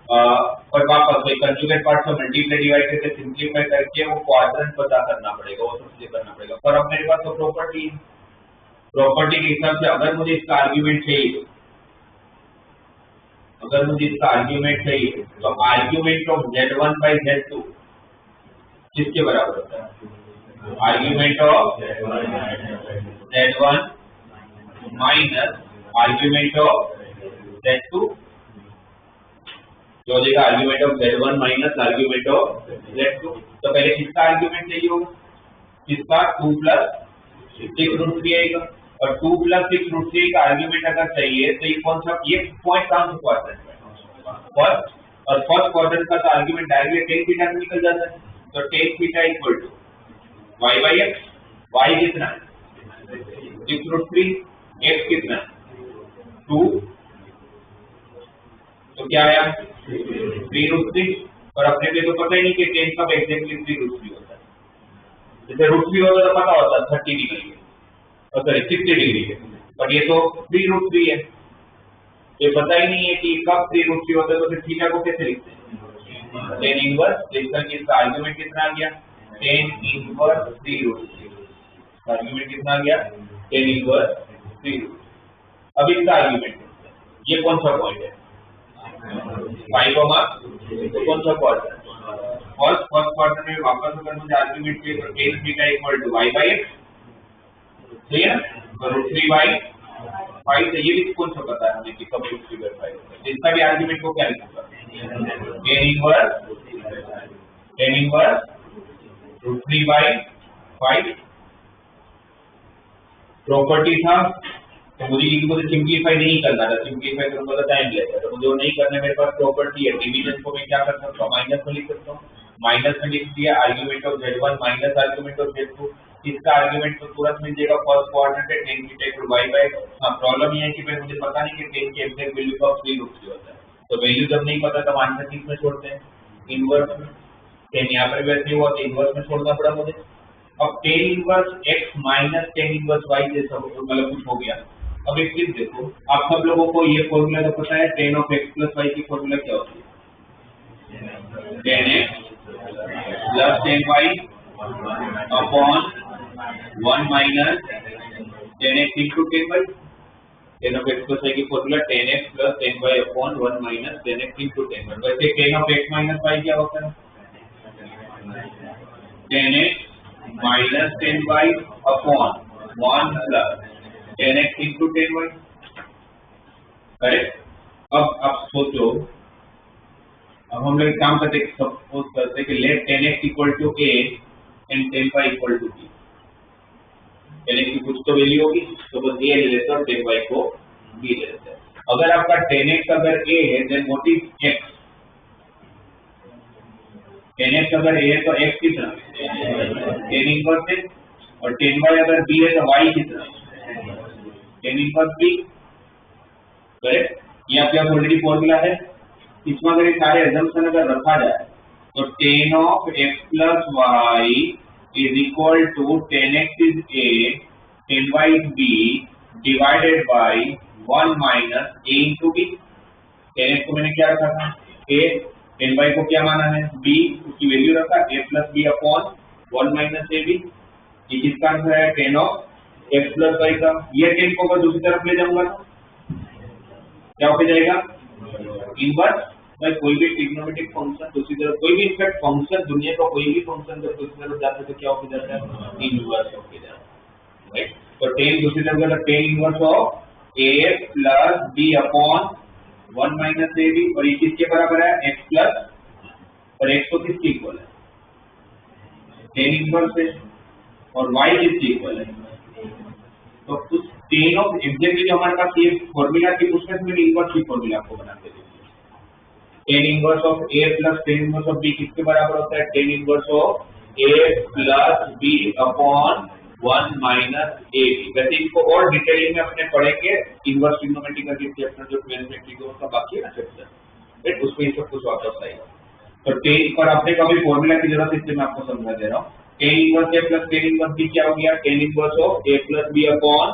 और वापस कंजुगेट पार्ट से मल्टीप्लाई डिवाइड करके सिंपलीफाई करके वो क्वाड्रेंट पता करना पड़ेगा, वो सब चीजें करना पड़ेगा। पर अब मेरे पास तो प्रॉपर्टी के हिसाब से अगर मुझे इसका आर्ग्यूमेंट चाहिए, तो argument of Z1 by Z2 किसके बराबर होता है, argument of Z1 minus argument of Z2, जो हो जाएगा argument of Z1 minus argument of Z2। तो पहले किसका आर्ग्यूमेंट चाहिए होगा, किसका 2 plus 6 root 3i का, और 2 plus 6 root 3i का आर्ग्यूमेंट अगर चाहिए तो ये कौन सा, ये पॉइंट कहां से क्वाड्रेंट है, फर्स्ट, और फर्स्ट क्वाड्रेंट का तो आर्ग्यूमेंट डायरेक्टली tan थीटा से निकल जाता है, तो tan theta equal to y by x, y कितना है 6 root 3, x कितना है 2, तो क्या आया 3 root 3, और अपने को तो पता ही नहीं कि tan कब एग्जैक्टली 3 root 3 होता है, जैसे root 3 होता तो पता होता 30 डिग्री है, और सॉरी 60 डिग्री है, बट ये तो 3 root 3 है, ये पता ही नहीं है कि कब 3 root 3 होता है, तो फिर थीटा को कैसे लिखते हैं, tan इनवर्स, इसका आर्गुमेंट कितना आ गया, tan इनवर्स 3 root 3, आर्गुमेंट कितना आ गया tan इनवर्स 3 root 3। अब इसका आर्गुमेंट ये कौन सा पॉइंट है 5, तो कौन सा क्वाड्रेंट, फर्स्ट क्वाड्रेंट में वापस अगर मुझे आर्गुमेंट चाहिए तो tan theta equal to y by x, सही है, तो √3 by 5 से ये भी कौन सा पता है हमें कि कब √3 by 5 होता है, इसका भी आर्गुमेंट को क्या लिखूंगा, tan इनवर्स √3 by 5 प्रॉपर्टी था, तो मुझे सिंपलीफाई नहीं करना था, सिंपलीफाई करूंगा तो टाइम लगेगा, तो मुझे वो नहीं करना, मेरे पास प्रॉपर्टी है, डिवीजन को मैं क्या कर सकता हूँ, माइनस में लिख सकता हूँ, माइनस में लिख दिया argument of Z1 minus argument of Z2, इसका आर्गुमेंट तो तुरंत मिल जाएगा, फर्स्ट क्वाड्रेंट है tan theta equal y by, हां प्रॉब्लम ये है कि फिर मुझे पता नहीं कि tan की एग्जैक्ट वैल्यू कब 3 root 3 होता है, तो वैल्यू जब नहीं पता तब आंसर किस में छोड़ते हैं, इनवर्स में, tan यहां पर वैसे हुआ तो इनवर्स में छोड़ना पड़ा मुझे। अब tan inverse x minus tan inverse y जैसा मतलब कुछ हो गया। अब एक चीज देखो, आप सब लोगों को ये फॉर्मूला तो पता है, tan of x plus y की फॉर्मूला क्या होती है, tan x plus tan y upon 1 minus tan x into tan y, tan of x plus y की formula tan x plus tan y upon 1 minus tan x into tan y। वैसे tan of x minus y क्या होता है, tan x minus tan y upon 1 plus tan x into tan y, correct. अब आप सोचो, अब हम लोग एक काम करते हैं, सपोज करते हैं कि let 10x equal to a and 10y equal to b। 10x की कुछ तो वैल्यू होगी, तो बस a ले लेते हैं और 10y को b ले लेते हैं। अगर आपका 10x अगर a है, then what is x? 10x अगर a है तो x कितना? 10 इनवर्स है, और 10y अगर b है तो y कितना? 10 इनवर्स b। करेक्ट? ये आपके पास ऑलरेडी फॉर्मूला है। इसमें अगर ये सारे assumption अगर रखा जाए तो 10 of x plus y is equal to 10x is a, 10y is b divided by 1 minus a into b। 10x को मैंने क्या रखा था? a, 10y को क्या माना है? b, उसकी वैल्यू रखा a plus b upon 1 minus ab। ये किसका आंसर है? 10 of x plus y का। ये 10 को अगर दूसरी तरफ ले जाऊंगा तो क्या हो जाएगा? इनवर्स। भाई कोई भी ट्रिग्नोमेट्रिक फंक्शन दूसरी तरफ, कोई भी इनफैक्ट फंक्शन दुनिया का कोई भी फंक्शन जब दूसरी तरफ जाता है तो क्या हो जाता है? इनवर्स हो जाता है। राइट? तो 10 दूसरी तरफ जाता है, 10 inverse of a plus b upon 1 minus a b, और ये किसके बराबर है? x प्लस, और x तो किसके इक्वल है? 10 इनवर्स है, और y किसके इक्वल है? तो उस 10 ऑफ एग्जैक्टली जो हमारे पास ये फॉर्मूला थी उसमें से मैंने इनवर्स की फॉर्मूला आपको बना के दी। 10 inverse of a plus 10 inverse of b किसके बराबर होता है? 10 inverse of a plus b upon 1 minus a b। वैसे इसको और डिटेलिंग में अपने पढ़ेंगे इनवर्स ट्रिग्नोमेट्री का चैप्टर जो 12th में ट्रिग्नोमेट्री का बाकी है ना चैप्टर, राइट? उसमें सब कुछ वापस आएगा। तो 10 पर आपने कभी फॉर्मूला की जरूरत है, इसलिए मैं आपको समझा दे रहा हूँ। 10 inverse a plus 10 inverse b क्या हो गया? 10 inverse of a plus b upon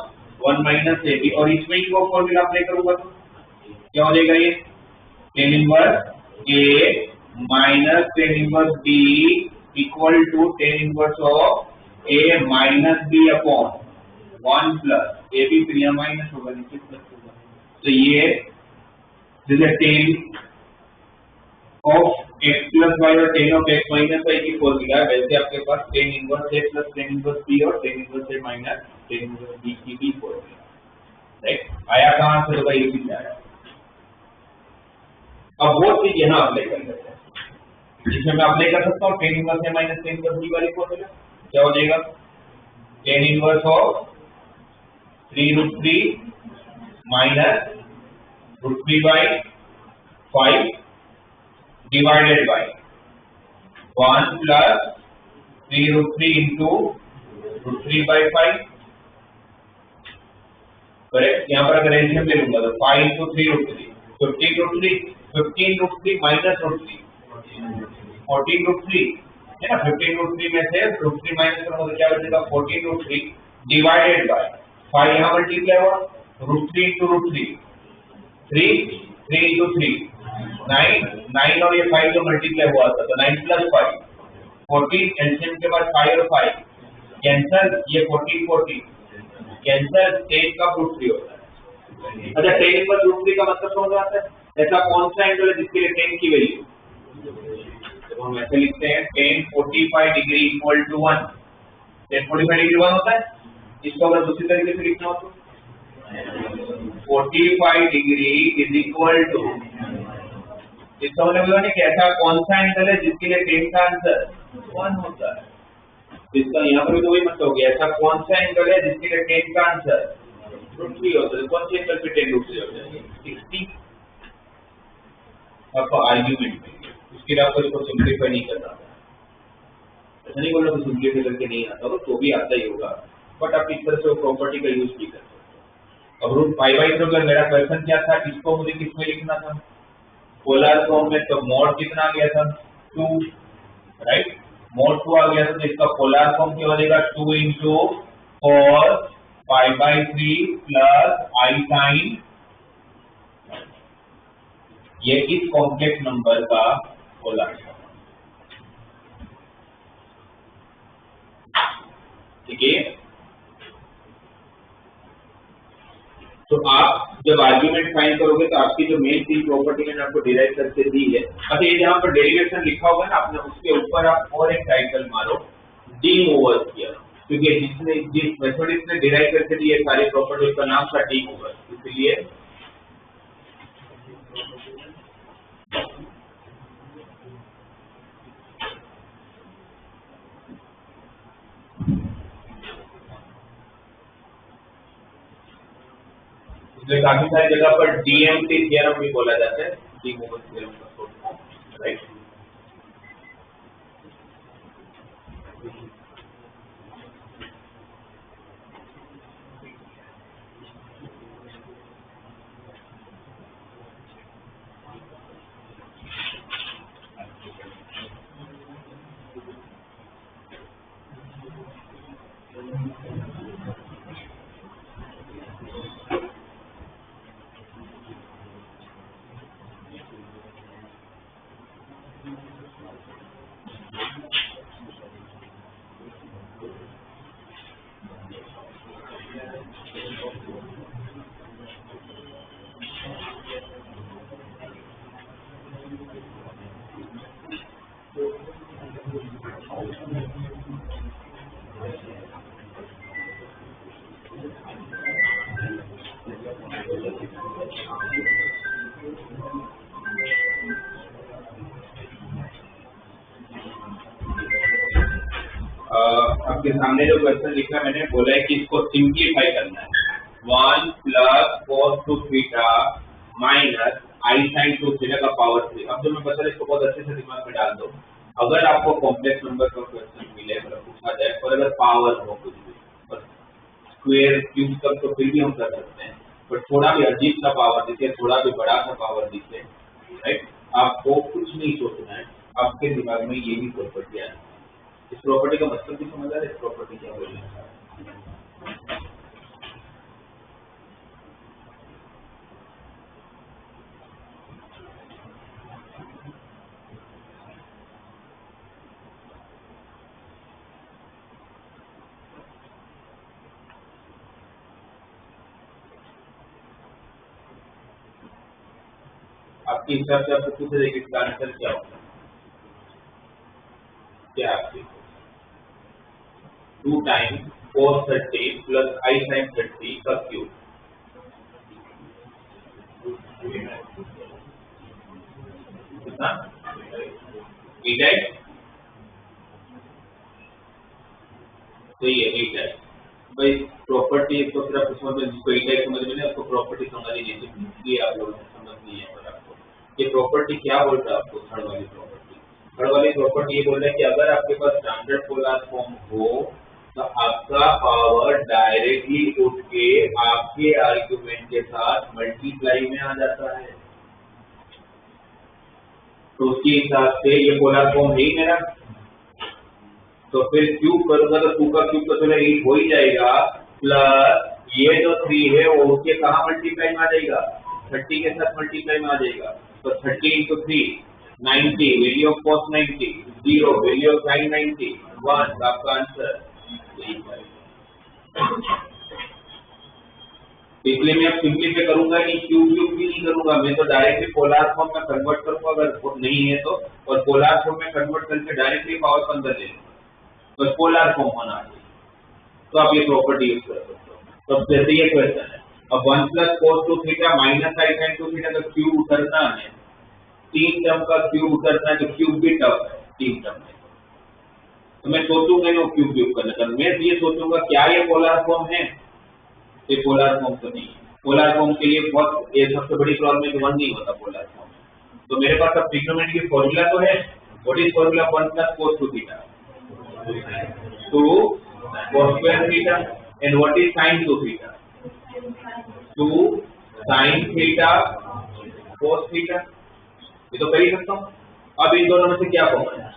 1 minus a b, और इसमें ही वो फॉर्मूला अप्लाई करूंगा तो क्या हो जाएगा? ये 10 inverse a minus 10 inverse b equal to 10 inverse of a minus b upon 1 plus a b, फिर यहाँ माइनस होगा, नीचे प्लस होगा। तो ये this is 10 of x plus y और 10 ऑफ x माइनस y की फॉर्मूला है। वैसे आपके पास 10 inverse a plus 10 inverse b और 10 inverse a minus 10 inverse b की भी फॉर्मूला, राइट? आया कहां से? होगा ये भी आया। अब वो चीज यहाँ अप्लाई कर सकते हैं, जिसमें मैं अप्लाई कर सकता हूँ 10 inverse a minus 10 inverse b वाली फॉर्मूला। क्या हो जाएगा? 10 inverse of 3√3 minus √3 by 5 divided by 1 plus 3√3 into √3 by 5। Correct? यहाँ पर अगर एलसीएम ले लूंगा तो 5 into 3√3 15√3, 15√3 माइनस √3 14√3 है ना। 15√3 में से √3 माइनस करूंगा तो क्या बचेगा? 14√3 डिवाइडेड बाय 5, यहाँ मल्टीप्लाई हुआ √3 into √3 3 3 into 3 9 और ये 5 जो मल्टीप्लाई हुआ था तो 9 प्लस 5 14, एलसीएम के बाद 5 और 5 कैंसल, ये 14 14 कैंसल, 10 का √3 होता है। अच्छा 10 पर √3 का मतलब समझ आता है? ऐसा कौन सा एंगल है जिसके लिए 10 की वैल्यू, तो हम ऐसे लिखते हैं 10 45 डिग्री इक्वल टू 1। 10 45 डिग्री 1 होता है। इसको अगर दूसरी तरीके से लिखना हो तो 45 डिग्री इज इक्वल टू, इसका मतलब है कि ऐसा कौन सा एंगल है जिसके लिए 10 का आंसर 1 होता है। इसका यहाँ पर भी तो वही मतलब हो गया, ऐसा कौन सा एंगल है जिसके लिए 10 का आंसर √3 होता है। कौन से एंगल पे 10 √3 हो जाएगा? 60। आपको आर्ग्यूमेंट में उसके लिए आपको इसको सिंप्लीफाई नहीं करना, ऐसा नहीं बोल रहा कि सिंप्लीफाई करके नहीं आता होगा, तो भी आता ही होगा, बट आप इस तरह से वो प्रॉपर्टी का यूज भी कर सकते हो। अब √π/2 अगर मेरा क्वेश्चन क्या था, इसको मुझे किसमें लिखना था? पोलर फॉर्म में। तो मोड कितना आ गया था? 2, राइट? मोड 2 आ गया था, तो इसका पोलर फॉर्म क्या हो जाएगा? 2 into cos π/3 plus i sin, ये इस कॉम्प्लेक्स नंबर का पोलर फॉर्म। ठीक है? तो आप जब आर्ग्यूमेंट फाइंड करोगे तो आपकी जो मेन तीन प्रॉपर्टी मैंने आपको डिराइव करके दी है, अच्छा ये जहां पर डेरिवेशन लिखा होगा ना आपने, उसके ऊपर आप और एक टाइटल मारो डी मूवर थियरम, क्योंकि जिस मैथमेटिक्स ने डिराइव करके दी है सारी प्रॉपर्टी, उसका नाम था डी मूवर, इसलिए इसलिए काफी सारी जगह पर डीएमटी थ्योरम भी बोला जाता है, डी मोमेंट थ्योरम का शॉर्ट फॉर्म, राइट। आपके सामने जो क्वेश्चन लिखा है मैंने बोला है कि इसको सिंप्लीफाई करना है। 1 plus cos 2 theta minus i sign 2 theta का पावर 3। अब जो मैं बता रहा इसको बहुत अच्छे से दिमाग में डाल दो। अगर आपको कॉम्प्लेक्स नंबर का क्वेश्चन मिले, मतलब पूछा जाए, और अगर पावर हो कुछ भी, स्क्वायर क्यूब तक तो फिर भी हम कर सकते हैं, बट थोड़ा भी अजीब सा पावर दिखे, थोड़ा भी बड़ा सा पावर दिखे, राइट, आपको कुछ नहीं सोचना है, आपके दिमाग में ये भी प्रॉपर्टी है। इस प्रॉपर्टी का मतलब भी समझ आ रहा है, इस प्रॉपर्टी क्या बोल रहे हैं? आपके हिसाब से आपको पूछे देखिए इसका आंसर क्या होगा, क्या आपके 2 times cos 30 plus i sign 30 का क्यूब, कितना 8x, तो ये 8x भाई प्रॉपर्टी। तो फिर आप उसमें जिसको 8x समझ में नहीं, आपको प्रॉपर्टी समझ ही नहीं, इसलिए आप लोगों ने समझ नहीं है। पर आपको ये प्रॉपर्टी क्या बोल रहा है, आपको थर्ड वाली प्रॉपर्टी, थर्ड वाली प्रॉपर्टी ये बोल रहा है कि अगर आपके पास स्टैंडर्ड पोलर फॉर्म हो तो आपका पावर डायरेक्टली उठ के आपके आर्ग्यूमेंट के साथ मल्टीप्लाई में आ जाता है। तो उसके हिसाब से ये पोलर फॉर्म नहीं मेरा, तो फिर क्यूब करूंगा तो 2 का क्यूब तो चलो 8 हो ही जाएगा, प्लस ये जो 3 है वो उसके कहाँ मल्टीप्लाई में आ जाएगा, 30 के साथ मल्टीप्लाई में आ जाएगा। तो 30 into 3 90, value of cos 90 0, value of sin 90 1, आपका आंसर। इसलिए मैं अब सिंपलीफाई करूंगा कि क्यूब क्यूब भी नहीं करूंगा, मैं तो डायरेक्टली पोलर फॉर्म में कन्वर्ट करूंगा अगर नहीं है तो, और पोलर फॉर्म में कन्वर्ट करके डायरेक्टली पावर को अंदर ले लूंगा, तो पोलर फॉर्म होना चाहिए। तो आप ये प्रॉपर्टी यूज कर सकते हो। तो जैसे ये क्वेश्चन है, अब 1 plus cos 2 theta minus i sign 2 theta का क्यूब उतरना है, 3 टर्म का क्यूब उतरना है, तो क्यूब भी टफ है 3 टर्म में। तो मैं सोचूंगा वो क्यूब क्यूब करने का, मैं ये सोचूंगा क्या ये पोलर फॉर्म है, ये पोलर फॉर्म तो नहीं है। पोलर फॉर्म के लिए बहुत ये सबसे बड़ी प्रॉब्लम है कि 1 नहीं होता पोलर फॉर्म में। तो मेरे पास अब ट्रिग्नोमेट्री फॉर्मूला तो है, what is formula 1 plus cos 2 theta, 2 cos square theta, and what is sin 2 theta, 2 sin theta cos theta. ये तो कर ही सकता हूँ। अब इन दोनों में से क्या कॉमन है,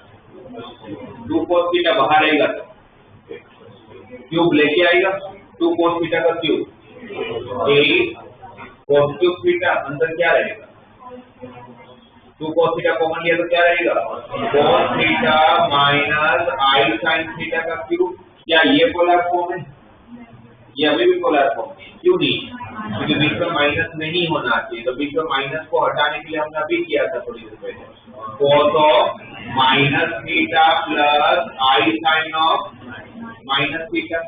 2 cos थीटा बाहर आएगा तो क्यूब लेके आएगा, 2 cos थीटा का क्यूब 8 cos क्यूब थीटा, अंदर क्या रहेगा, 2 cos थीटा कॉमन लिया तो क्या रहेगा, cos थीटा माइनस आई sin थीटा का क्यूब। क्या ये पोलर फॉर्म है, ये अभी भी पोलर फॉर्म है, क्यों नहीं, क्योंकि बीच में माइनस नहीं होना चाहिए। तो बीच में माइनस को हटाने के लिए हमने अभी किया था थोड़ी देर पहले, cos of minus theta plus i sine of minus theta.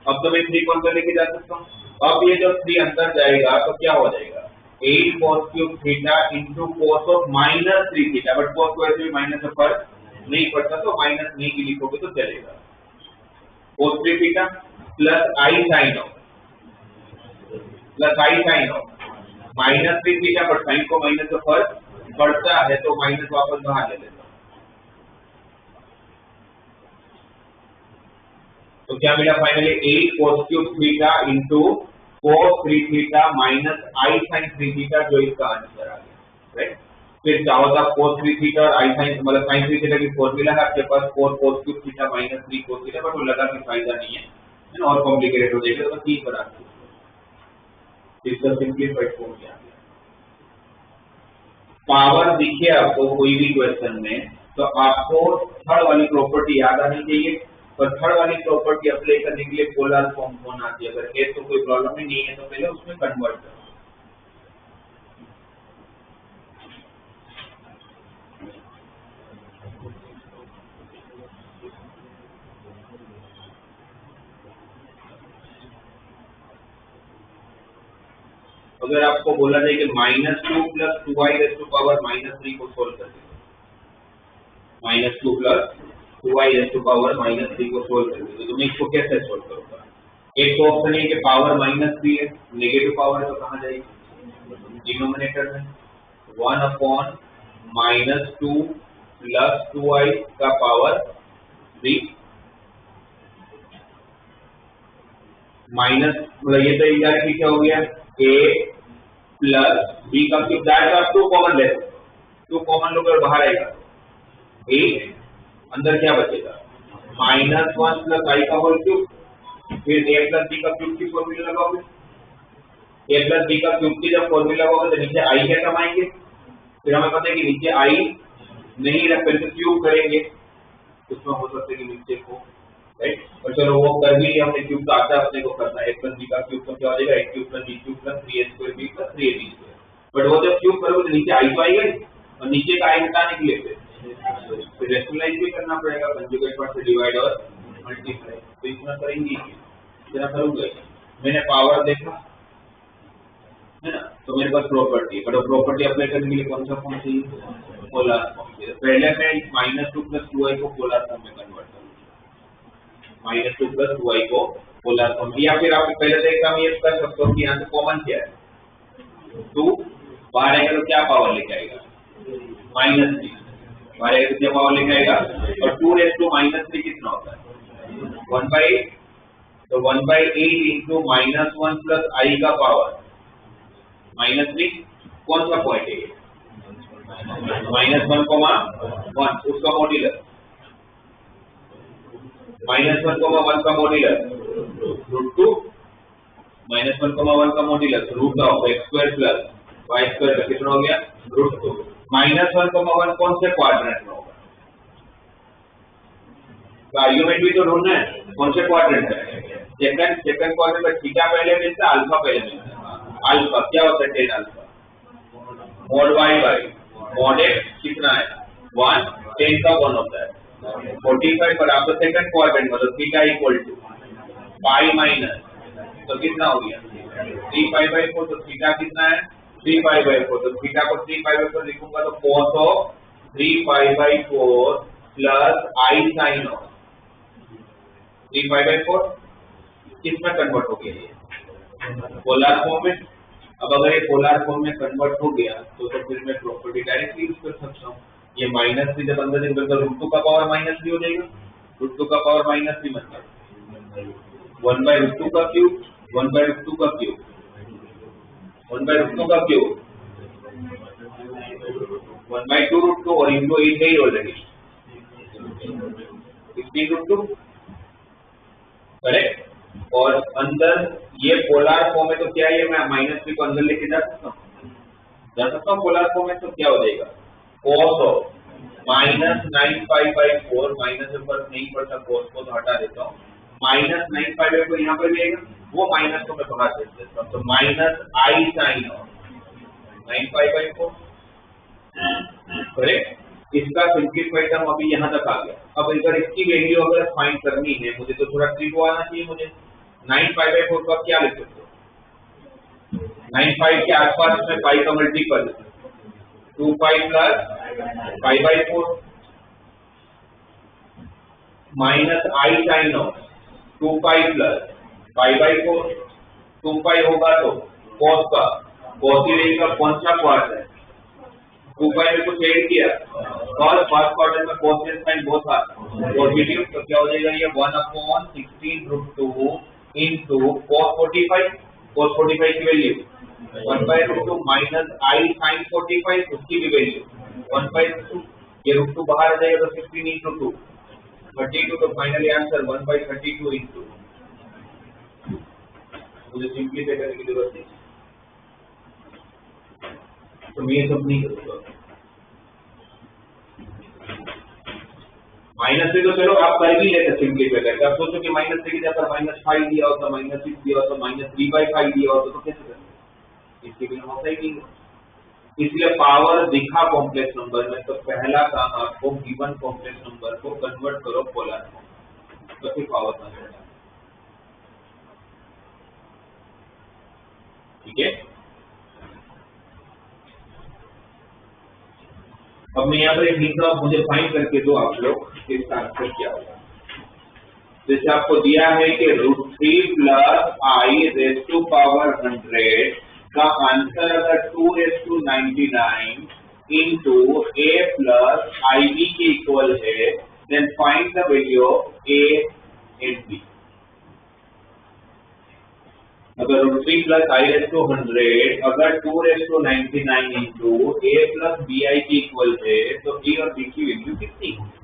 अब तो मैं 3 कौन कर लेके जा सकता हूँ, अब ये जो 3 अंदर जाएगा तो क्या हो जाएगा, 8 cos cube theta into cos of minus 3 theta, but cos को ऐसे भी माइनस से फर्क नहीं पड़ता, तो माइनस नहीं की लिखोगे तो चलेगा, cos 3 theta plus i sine of plus i sine of minus 3 theta, पर साइन को माइनस से फर्क पड़ता है तो माइनस वापस बाहर ले लेता हूं। तो क्या मिला finally 8 cos cube theta into cos 3 theta minus i sine 3 theta, जो इसका आंसर आ गया, राइट। फिर क्या होता cos 3 थीटा और आई साइन मतलब sin 3 थीटा की फॉर्मूला है आपके पास 4 cos cube theta minus 3 cos theta, but वो लगा कि फायदा नहीं है और कॉम्प्लिकेटेड हो जाएगा, तो 3 बना दो। इसका सिंपलीफाइड फॉर्म क्या है। पावर दिखे आपको कोई भी क्वेश्चन में तो आपको थर्ड वाली प्रॉपर्टी याद आनी चाहिए, पर थर्ड वाली प्रॉपर्टी अप्लाई करने के लिए पोलर फॉर्म होना चाहिए। अगर है तो कोई प्रॉब्लम ही नहीं है, तो पहले उसमें कन्वर्ट करो। अगर आपको बोला जाए कि -2 + 2i⁻³ को सोल्व कर दो, -2 + 2i⁻³ को सोल्व कर दो, तो मैं इसको कैसे सोल्व करूंगा। एक तो ऑप्शन है कि पावर -3 है, नेगेटिव पावर तो कहां जाएगी, डिनोमिनेटर में 1/-2 + 2i का पावर 3 माइनस, मतलब ये तो इनडायरेक्टली क्या हो गया, a प्लस b का क्यूब, डायरेक्ट आप 2 कॉमन ले सकते हो, 2 कॉमन लोग और बाहर आएगा 8, अंदर क्या बचेगा -1 + i का होल क्यूब, फिर a + b का क्यूब की फॉर्मूला लगाओगे, a + b का क्यूब की जब फॉर्मूला लगाओगे तो नीचे i क्या कमाएंगे, फिर हमें पता है कि नीचे i नहीं रख करके क्यूब करेंगे, उसमें हो सकता है कि नीचे को, राइट। और चलो वो कर भी लिया हमने, क्यूब का आता है अपने को करना, a + b का क्यूब तो क्या हो जाएगा, a³ + b³ + 3a² b + 3ab²। But वो जब क्यूब करोगे तो नीचे i तो आएगा ही, और नीचे का i हटाने के लिए फिर रेशनलाइज भी करना पड़ेगा, कंजुगेट पार्ट से डिवाइड और मल्टीप्लाई, तो इतना करेंगे, इतना करूंगा। मैंने पावर देखा है ना, तो मेरे पास प्रॉपर्टी, बट प्रॉपर्टी अप्लाई करने के लिए कौन सा फॉर्म चाहिए, पोलर फॉर्म। पहले मैं -2 + 2i को पोलर फॉर्म में कन्वर्ट करूंगा, -2 + 2i को पोलर फॉर्म, या फिर आप पहले से एकदम ये कर सकते हो कि यहाँ से कॉमन क्या है 2, बाहर आएगा तो क्या पावर लेके आएगा -3, बाहर आएगा तो क्या पावर लेके आएगा, और 2⁻³ कितना होता है 1/8, तो 1/8 इंटू -1 + i का पावर -3, कौन सा पॉइंट है ये, -1,1, उसका मॉड्यूलस, -1,1 का मॉड्यूलस √2, -1,1 का मॉड्यूलस √(x² + y² का कितना हो गया √2, -1,1 कौन से क्वाड्रेंट में होगा, तो आर्गुमेंट भी तो ढूंढना है, कौन से क्वाड्रेंट है, सेकंड क्वाड्रेंट में थीटा पहले मिलता है, अल्फा पहले मिलता है, अल्फा क्या होता है, tan alpha mod y mod x कितना है 1, tan का 1 होता है 45, पर आपको सेकंड क्वाड्रेंट मतलब थीटा = पाई माइनस, तो कितना हो गया 3π/4, तो थीटा कितना है 3π/4, तो थीटा को 3π/4 लिखूंगा तो cos of 3π/4 plus i sine of 3π/4 किसमें कन्वर्ट हो गया ये पोलर फॉर्म में। अब अगर ये पोलर फॉर्म में कन्वर्ट हो गया तो फिर मैं प्रॉपर्टी डायरेक्टली यूज कर सकता हूँ, ये -3 जब अंदर से निकलकर √2 का पावर -3 हो जाएगा, √2 का पावर -3 मतलब 1/√2 का क्यूब, 1/√2 का क्यूब, 1/√2 का क्यूब 1/2√2 और इनको 8 है ऑलरेडी 16√2, करेक्ट। और अंदर ये पोलर फॉर्म है तो क्या है, मैं -3 को अंदर लेके जा सकता हूँ पोलर फॉर्म में, तो क्या हो जाएगा cos ऑफ -9π/4, माइनस से फर्क नहीं पड़ता, cos को तो हटा देता हूँ, -9π/4 यहाँ पे रहेगा, वो माइनस को मैं बाहर भेज देता हूँ, तो -i साइन ऑफ 9π/4, करेक्ट। इसका सिंपलीफाइड टर्म अभी यहाँ तक आ गया। अब अगर इसकी वैल्यू अगर फाइंड करनी है मुझे तो थोड़ा ट्रिक आना चाहिए मुझे, 9π/4 को क्या लिख सकते हो, 9π के आसपास में पाई का multiple 2π + π/4 minus i sine of 2π + π/4, 2π होगा तो cos का cos का कौन सा क्वार्ट है 2 पाई में कुछ ऐड किया cos फर्स्ट क्वार्टर में cos and sin both are positive तो क्या हो जाएगा ये 1/16√2 into cos 45 की वैल्यू 1/√2 minus I sin 45 उसकी भी वैल्यू 1/√2 ये √2 बाहर आ जाएगा तो 16 into 2 32 तो फाइनली आंसर 1/32 into मुझे सिंपलीफाई करने की जरूरत नहीं तो मैं ये सब नहीं करूंगा माइनस से तो चलो आप कर भी लेते सिंपलीफाई करके आप सोचो कि माइनस से की जगह -5 दिया होता -6 दिया होता -3/5 दिया होता तो कैसे करें इसके बिना होता ही नहीं इसलिए पावर दिखा कॉम्प्लेक्स नंबर में तो पहला काम आपको गिवन कॉम्प्लेक्स नंबर को कन्वर्ट करो पोलर फॉर्म तो फिर पावर ना जाए ठीक है अब मैं यहाँ पर एक लिख रहा हूँ मुझे फाइंड करके दो आप लोग इसका आंसर क्या होगा जैसे आपको दिया है कि √3 + I⁻100 का आंसर अगर 2⁻99 into A + IB के इक्वल है then find the value of A and B अगर √3 + I⁻100 अगर 2⁻99 into A + BI के इक्वल है तो A और B की वैल्यू कितनी होगी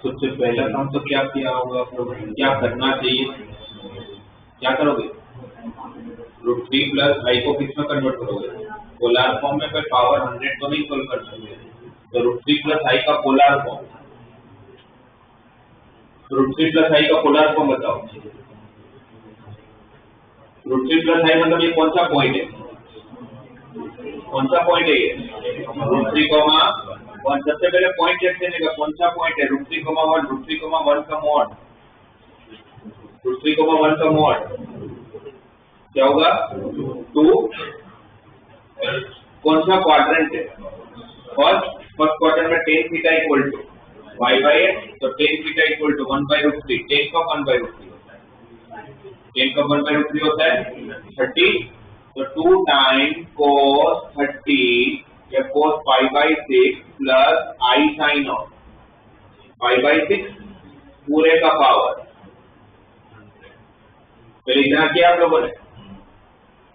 सबसे पहला काम तो क्या किया होगा आप लोगों ने क्या करना चाहिए क्या करोगे √3 प्लस आई को किस में कन्वर्ट करोगे? पोलर फॉर्म में। फिर पावर 100 तो नहीं सोल्व कर सकते, तो √3 प्लस आई का पोलर फॉर्म, √3 प्लस आई का पोलर फॉर्म बताओ। √3 प्लस आई मतलब ये कौन सा पॉइंट है? कौन सा पॉइंट है ये? √3, 1। सबसे पहले पॉइंट चेक करने का, कौन सा पॉइंट है? √3, 1, √3, 1 का मॉड, √3, 1 का मॉड क्या होगा? 2। कौन सा क्वाड्रेंट है? फर्स्ट क्वाड्रेंट में tan theta equal to y/x, तो tan theta equal to 1/√3। tan का 1/√3 होता है, tan का 1/√3 होता है 30, तो 2 टाइम cos 30 या cos π/6 plus i sin of π/6 पूरे का पावर। पहले इतना किया आप लोगों ने,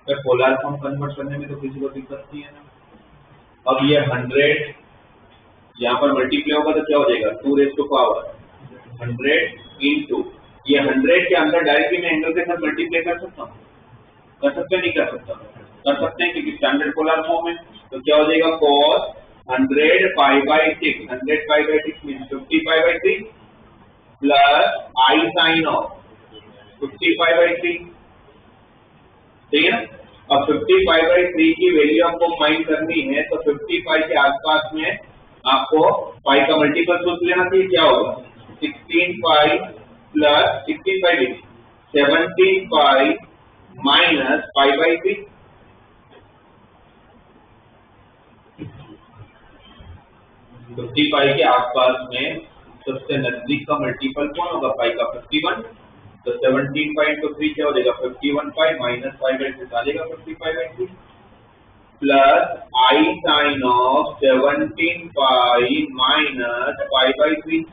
फिर पोलर फॉर्म कन्वर्ट करने में तो किसी को दिक्कत नहीं है ना। अब ये 100 यहाँ पर मल्टीप्लाई होगा तो क्या हो जाएगा? 2⁻⁴ 100 इंटू ये 100 के अंदर डायरेक्टली मैं एंगल के साथ मल्टीप्लाई कर सकता हूँ, कर सकते नहीं कर सकता? कर सकते हैं क्योंकि स्टैंडर्ड पोलर फॉर्म है। तो क्या हो जाएगा? cos 100 π/6, 100 π/6 means 50 π/3 plus i sin of 50 π/3, ठीक है ना। अब 50 π/3 की वैल्यू आपको फाइंड करनी है, तो 50 पाई के आसपास में आपको पाई का मल्टीपल सोच लेना चाहिए। क्या होगा? 16 पाई प्लस 16 पाई 17 पाई माइनस π/3। तो 50 पाई के आसपास में सबसे नजदीक का मल्टीपल कौन होगा? पाई का 51। तो 17 पाई इंटू 3 क्या हो जाएगा? 51 पाई माइनस π/3 आ जाएगा 50 π/3 plus i sin of 17 pi minus π/3।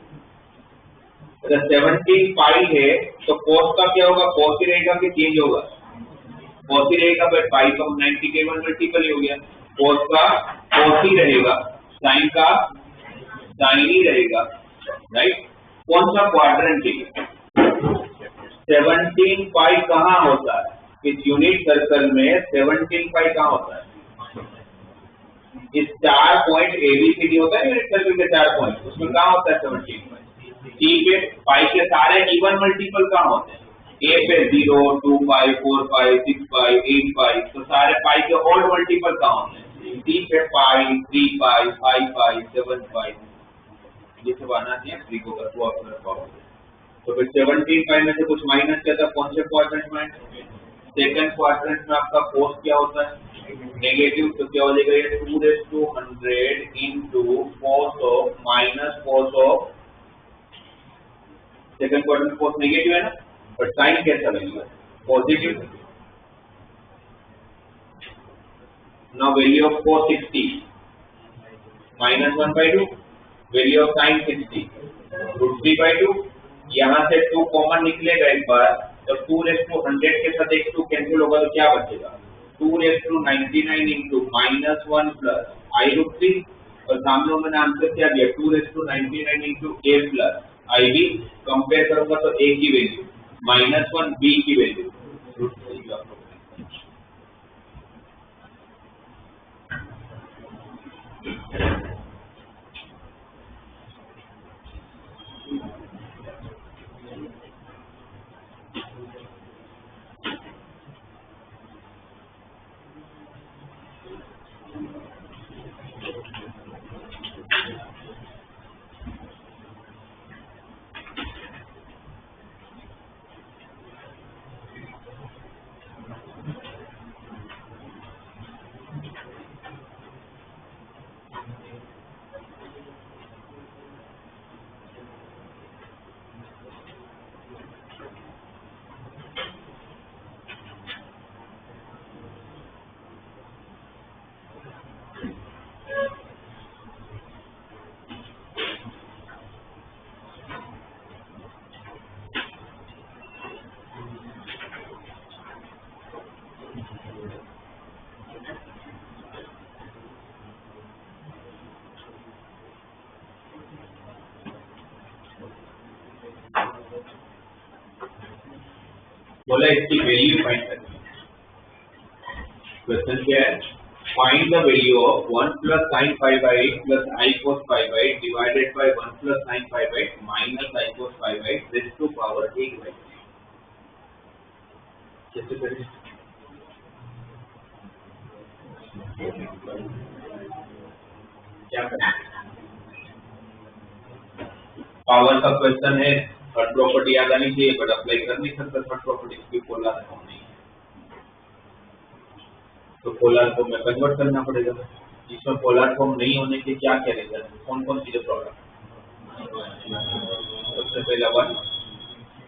अगर 17 पाई है तो cos का क्या होगा? cos ही रहेगा कि चेंज होगा? cos ही रहेगा। फिर पाई का 90 के 1 मल्टीपल ही हो गया। cos का cos ही रहेगा, sin का sin ही रहेगा, राइट। कौन सा क्वाड्रेंट है? 17 पाई कहाँ होता है? इस यूनिट सर्कल में 17 पाई कहाँ होता है? इस 4 पॉइंट ABCD होता है यूनिट सर्कल के 4 पॉइंट, उसमें कहाँ होता है 17 पाई? ठीक है। पाई के सारे इवन मल्टीपल कहाँ होते हैं? A पे 0, 2 पाई, 4 पाई, 6 पाई, 8 पाई, तो सारे पाई के ऑड मल्टीपल कहाँ होते हैं? C पे पाई, 3 पाई, 5 पाई, 7 पाई, ये सब आना चाहिए फ्री को कर पाओ। तो फिर 17 पाई में से कुछ माइनस किया था, कौन से क्वाड्रेंट में? सेकंड क्वाड्रेंट में आपका cos क्या होता है? नेगेटिव। तो क्या हो जाएगा? ये 2⁻100 into cos of minus cos of, second quadrant में cos नेगेटिव है ना, पर साइन कैसा वैल्यू है? Positive. Now value of cos 60 -1/2, value of sin 60 √3/2। यहाँ से 2 कॉमन निकलेगा एक बार, तो 2⁻100 के साथ एक 2 कैंसिल होगा तो क्या बचेगा? 2⁻99 इंटू -1 प्लस i√3, और सामने मैंने आंसर क्या दिया? 2⁻99 into a plus ib। Compare करूंगा तो a की वैल्यू -1, b की वैल्यू √3। बोला इसकी वैल्यू फाइंड करनी है। क्वेश्चन क्या है, find the value of 1 plus sine pi by 8 plus i cos pi by 8 divided by 1 plus sine pi by 8 minus i cos pi by 8 raise to power 1/3। कैसे करें? क्या करें? पावर का question है, थर्ड प्रॉपर्टी याद आनी चाहिए, but apply कर नहीं सकता थर्ड प्रॉपर्टी की पोलर फॉर्म नहीं है, तो पोलर फॉर्म में कन्वर्ट करना पड़ेगा। इसमें पोलर फॉर्म नहीं होने के क्या क्या रीजन, कौन कौन चीजें प्रॉब्लम? सबसे पहला 1,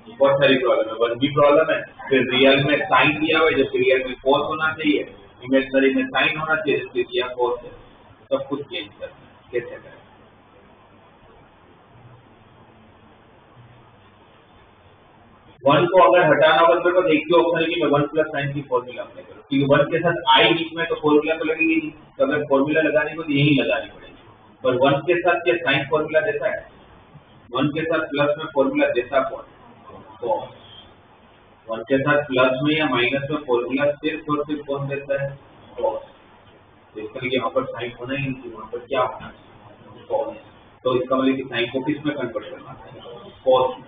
बहुत सारी प्रॉब्लम है, 1 भी प्रॉब्लम है, फिर रियल में साइन दिया हुआ है जबकि रियल में कॉस होना चाहिए, इमेजिनरी में साइन होना चाहिए जबकि दिया कॉस है, सब कुछ चेंज करना है, कैसे करें? 1 को अगर हटाना होगा तो एक ही ऑप्शन है कि मैं 1 प्लस साइन की फॉर्मूला अप्लाई करूं, क्योंकि 1 के साथ आई बीच में तो फॉर्मूला तो लगेगी नहीं, तो अगर फॉर्मूला लगाने को तो यही लगानी पड़ेगी, पर 1 के साथ क्या साइन फॉर्मूला देता है? 1 के साथ प्लस में फॉर्मूला देता कौन? तो 1 के साथ प्लस में या माइनस में फॉर्मूला सिर्फ और सिर्फ कौन देता है? कॉस। तो इसका लिए यहाँ पर साइन होना ही नहीं, वहाँ पर क्या होना है? कॉस। तो इसका मतलब कि साइन को किस में कन्वर्ट करना है? कॉस में।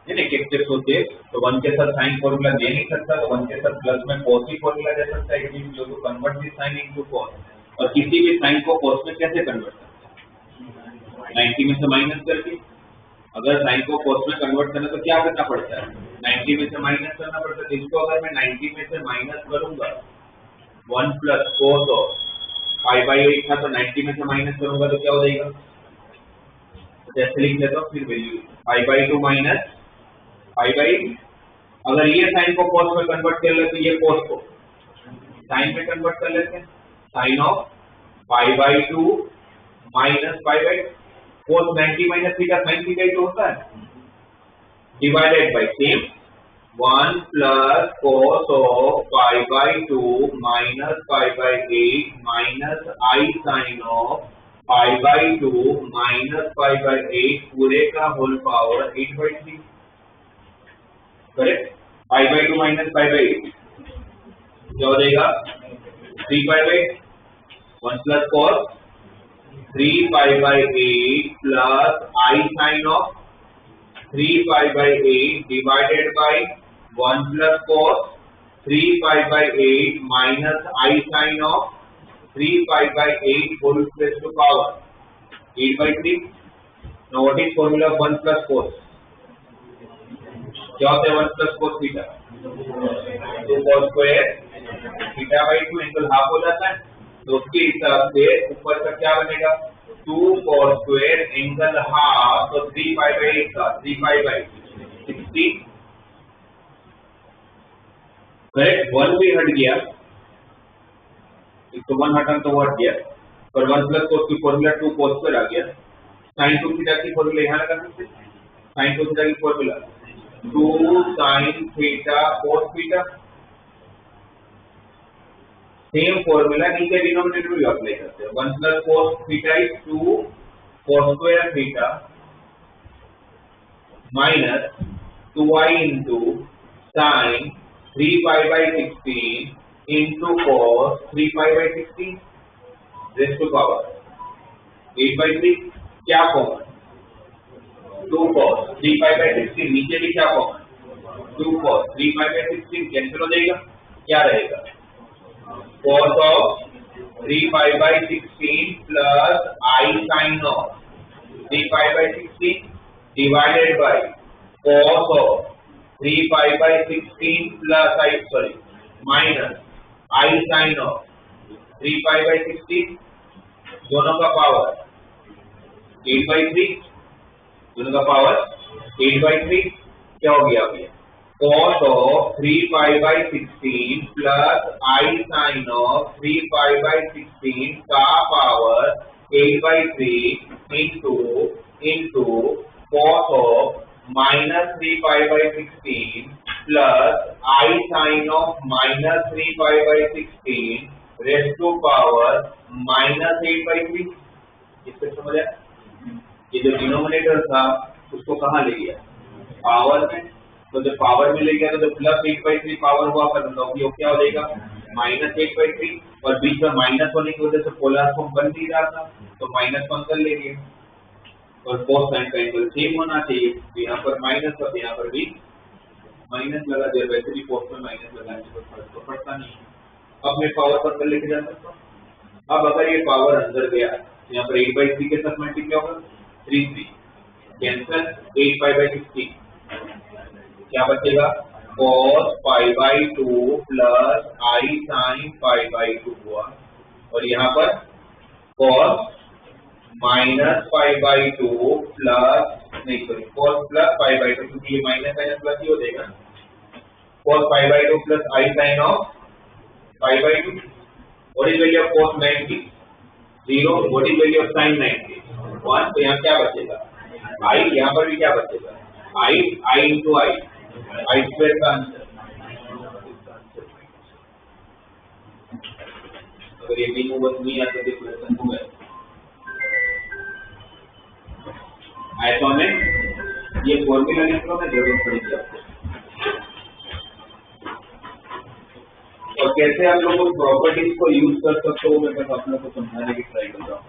एक सोचे तो 1 के साथ साइन फॉर्मूला दे नहीं सकता, तो 1 के साथ प्लस में कॉस ही फॉर्मूला दे सकता है, इट जो to convert this sine into cos. और किसी भी साइन को कॉस में कैसे कन्वर्ट करते हैं? 90 में से माइनस करके। अगर साइन को कॉस में कन्वर्ट करना तो क्या करना पड़ता है? 90 में से माइनस करना पड़ता है। इसको अगर मैं 90 में से माइनस करूंगा, 1 plus cos of pi by 8 था, तो 90 में से माइनस करूंगा तो क्या हो जाएगा? जैसे लिख लेता हूँ, फिर value pi by 2 minus pi by, अगर ये साइन को कॉस में कन्वर्ट कर लेते, ये कॉस को साइन में कन्वर्ट कर लेते हैं, sine of pi by 2 minus pi by, cos 90 minus theta sine theta ही तो होता है, divided by same 1 plus cos of pi by 2 minus pi by 8 minus i sine of pi by 2 minus pi by 8 पूरे का whole power 8/3। Correct? Pi by 2 minus pi by 8 क्या हो जाएगा? 3 पाई by 1 plus cos 3 pi by 8 plus i sine of 3 pi by 8 divided by 1 plus cos 3 pi by 8 minus i sine of 3 pi by 8 whole plus to power 8/3। Now what is formula of 1 plus cos? क्या होता है 1 plus cos theta? 2 cos square theta by 2 angle half हो जाता है, तो उसके हिसाब से ऊपर का क्या बनेगा? 2 कॉस स्क्वायर एंगल हाफ, तो 3 पाई बाई 8 का 3 पाई बाई 60। करेक्ट? 1 भी हट गया, एक तो 1 हटा तो वो हट गया, पर 1 प्लस कॉस की फॉर्मूला 2 कॉस स्क्वायर आ गया। साइन 2 थीटा की फॉर्मूला यहाँ लगा सकते हैं, साइन 2 थीटा की formula 2 sine theta cos theta. Same formula नीचे डिनोमिनेटर में अप्लाई करते हैं, 1 plus cos theta is 2 cos square theta minus 2i into sine 3 pi by 16 into cos 3 pi by 16 raise to power 8/3। क्या common? 2 cos 3 pi by 16, नीचे भी क्या common? 2 cos 3 pi by 16 cancel हो जाएगा, क्या रहेगा? cos of 3 pi by 16 plus i sine of 3 pi by 16 divided by cos of 3 pi by 16 plus i sorry minus i sine of 3 pi by 16, दोनों का power 8/3, दोनों का power 8/3 क्या हो गया भैया? cos of 3 pi by 16 plus i sine of 3 pi by 16 का power 8/3 into cos of minus 3 pi by 16 plus i sine of minus 3 pi by 16 raise to power minus 8/3। इसको समझ आया? ये जो डिनोमिनेटर था उसको कहाँ ले गया? पावर में। तो जब पावर में ले गया तो जब प्लस 8/3 पावर हुआ करता था, वो क्या हो जाएगा? -8/3 और बीच में माइनस होने की वजह से पोलर फॉर्म बन नहीं रहा था, तो -1 कर लेंगे और cos sin का एंगल सेम होना चाहिए, तो यहाँ पर माइनस और यहाँ पर भी माइनस लगा दिया। वैसे भी cos में माइनस लगाने से फर्क तो पड़ता नहीं है। अब मैं पावर को अंदर लेके जा सकता हूँ। अब अगर ये पावर अंदर गया तो यहाँ पर 8/3 के साथ मल्टीप्लाई होगा, 3 कैंसल, 8/16 क्या बचेगा, cos π/2 प्लस I sin π/2 हुआ, और यहाँ पर cos -π/2 प्लस नहीं सॉरी cos प्लस π/2, क्योंकि ये माइनस माइनस प्लस ही हो जाएगा, cos π/2 plus I sin of π/2। What is value of cos 90? 0. What is value of sin 90? 1. तो यहाँ क्या बचेगा, I, यहाँ पर भी क्या बचेगा, I into I स्क्वायर का आंसर। अगर ये बिंदु बस नहीं आता तो क्वेश्चन हो गया। ऐसा में ये फॉर्मूला निकलो में जरूरत पड़ेगी आपको, और कैसे आप लोग उस प्रॉपर्टीज को यूज कर सकते हो मैं बस आप लोग को समझाने की ट्राई कर रहा हूँ।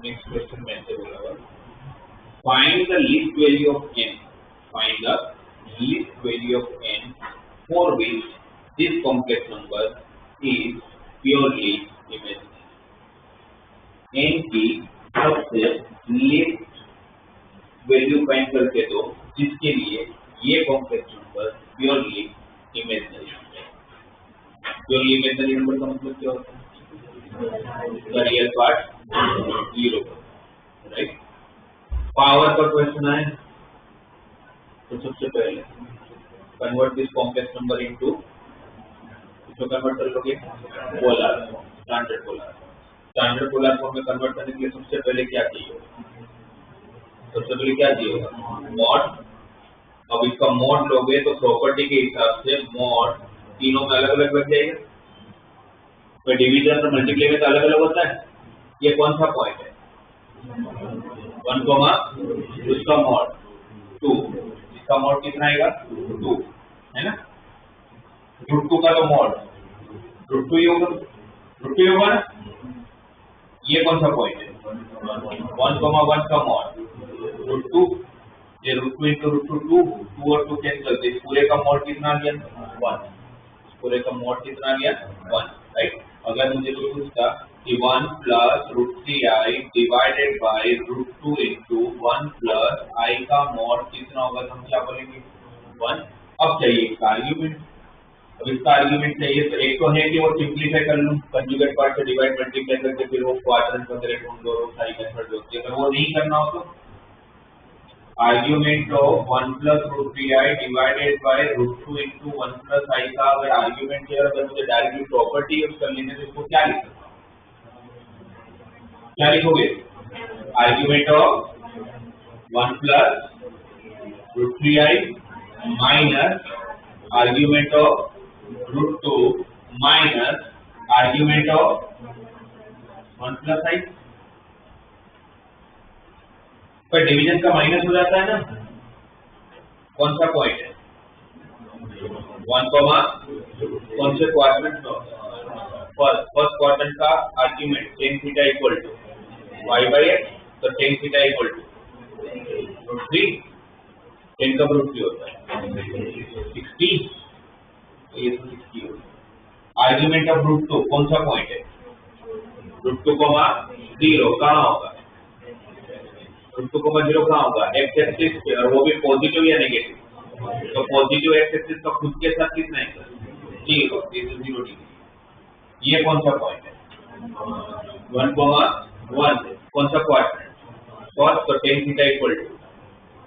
Next question में ऐसे बोला हुआ, find the least value of n. Find the least value of n for which this complex number is purely imaginary. n की सबसे least value फाइंड करके दो जिसके लिए ये कॉम्प्लेक्स नंबर प्योरली इमेजिनरी है। प्योरली इमेजिनरी नंबर का मतलब क्या होता है, रियल पार्ट 0, राइट। पावर का क्वेश्चन है तो सबसे पहले convert this complex number into तो कन्वर्ट कर लोगे polar form, standard polar form में कन्वर्ट करने के लिए सबसे पहले क्या चाहिए? सबसे पहले क्या चाहिए होगा? मॉड। अब इसका मॉड लोगे तो प्रॉपर्टी के हिसाब से मॉड तीनों में अलग अलग लग जाएगा, तो डिवीजन और मल्टीप्लाई में तो अलग अलग होता है। ये कौन सा पॉइंट है? 1 कोमा उसका मॉड 2, इसका मॉड कितना आएगा? 2 है ना। √2 का तो मॉड √2 ही होगा ना। ये कौन सा पॉइंट है? 1 कोमा 1 का मॉड √2, ये √2 into √2 2 और 2 कैंसिल, तो इस पूरे का मॉड कितना आ गया? 1। इस पूरे का मॉड कितना आ गया? 1, राइट। अगर मुझे तो पूछता कि 1 plus √3i divided by √2 into 1 plus i का मॉड कितना होगा, तो हम क्या बोलेंगे? 1। अब चाहिए इसका आर्ग्यूमेंट। अब इसका आर्ग्यूमेंट चाहिए तो एक तो है कि वो सिंप्लीफाई कर लूं, कंजुगेट पार्ट से डिवाइड मल्टीप्लाई करके फिर वो क्वाड्रेंट वगैरह ढूंढ लो, सारी मेथड होती है। अगर वो नहीं करना हो तो argument of 1 plus √3i divided by √2 into 1 plus i का अगर आर्ग्यूमेंट है, अगर मुझे डायरेक्टली प्रॉपर्टी यूज कर लेने तो इसको क्या लिख सकता हूं? क्या लिखोगे? Argument of 1 plus √3i minus argument of √2 minus argument of 1 plus i। पर डिवीजन का माइनस हो जाता है ना। कौन सा पॉइंट है? 1 कोमा कौन से क्वाड्रेंट में? फर्स्ट क्वाड्रेंट का argument tan theta equal to y/x, तो tan theta equal to √3, tan का √3 होता है 60, तो ये तो 60 होगा। आर्ग्यूमेंट ऑफ √2 कौन सा पॉइंट है? √2 कोमा 0 कहाँ होगा? √2 कोमा 0 कहाँ होगा? x एक्सिस पे, और वो भी पॉजिटिव या नेगेटिव? तो पॉजिटिव x एक्सिस का खुद के साथ कितना है? 0, ये तो 0 डिग्री। ये कौन सा पॉइंट है? 1 कोमा 1 कौन सा क्वाड्रेंट? फर्स्ट, तो tan theta equal to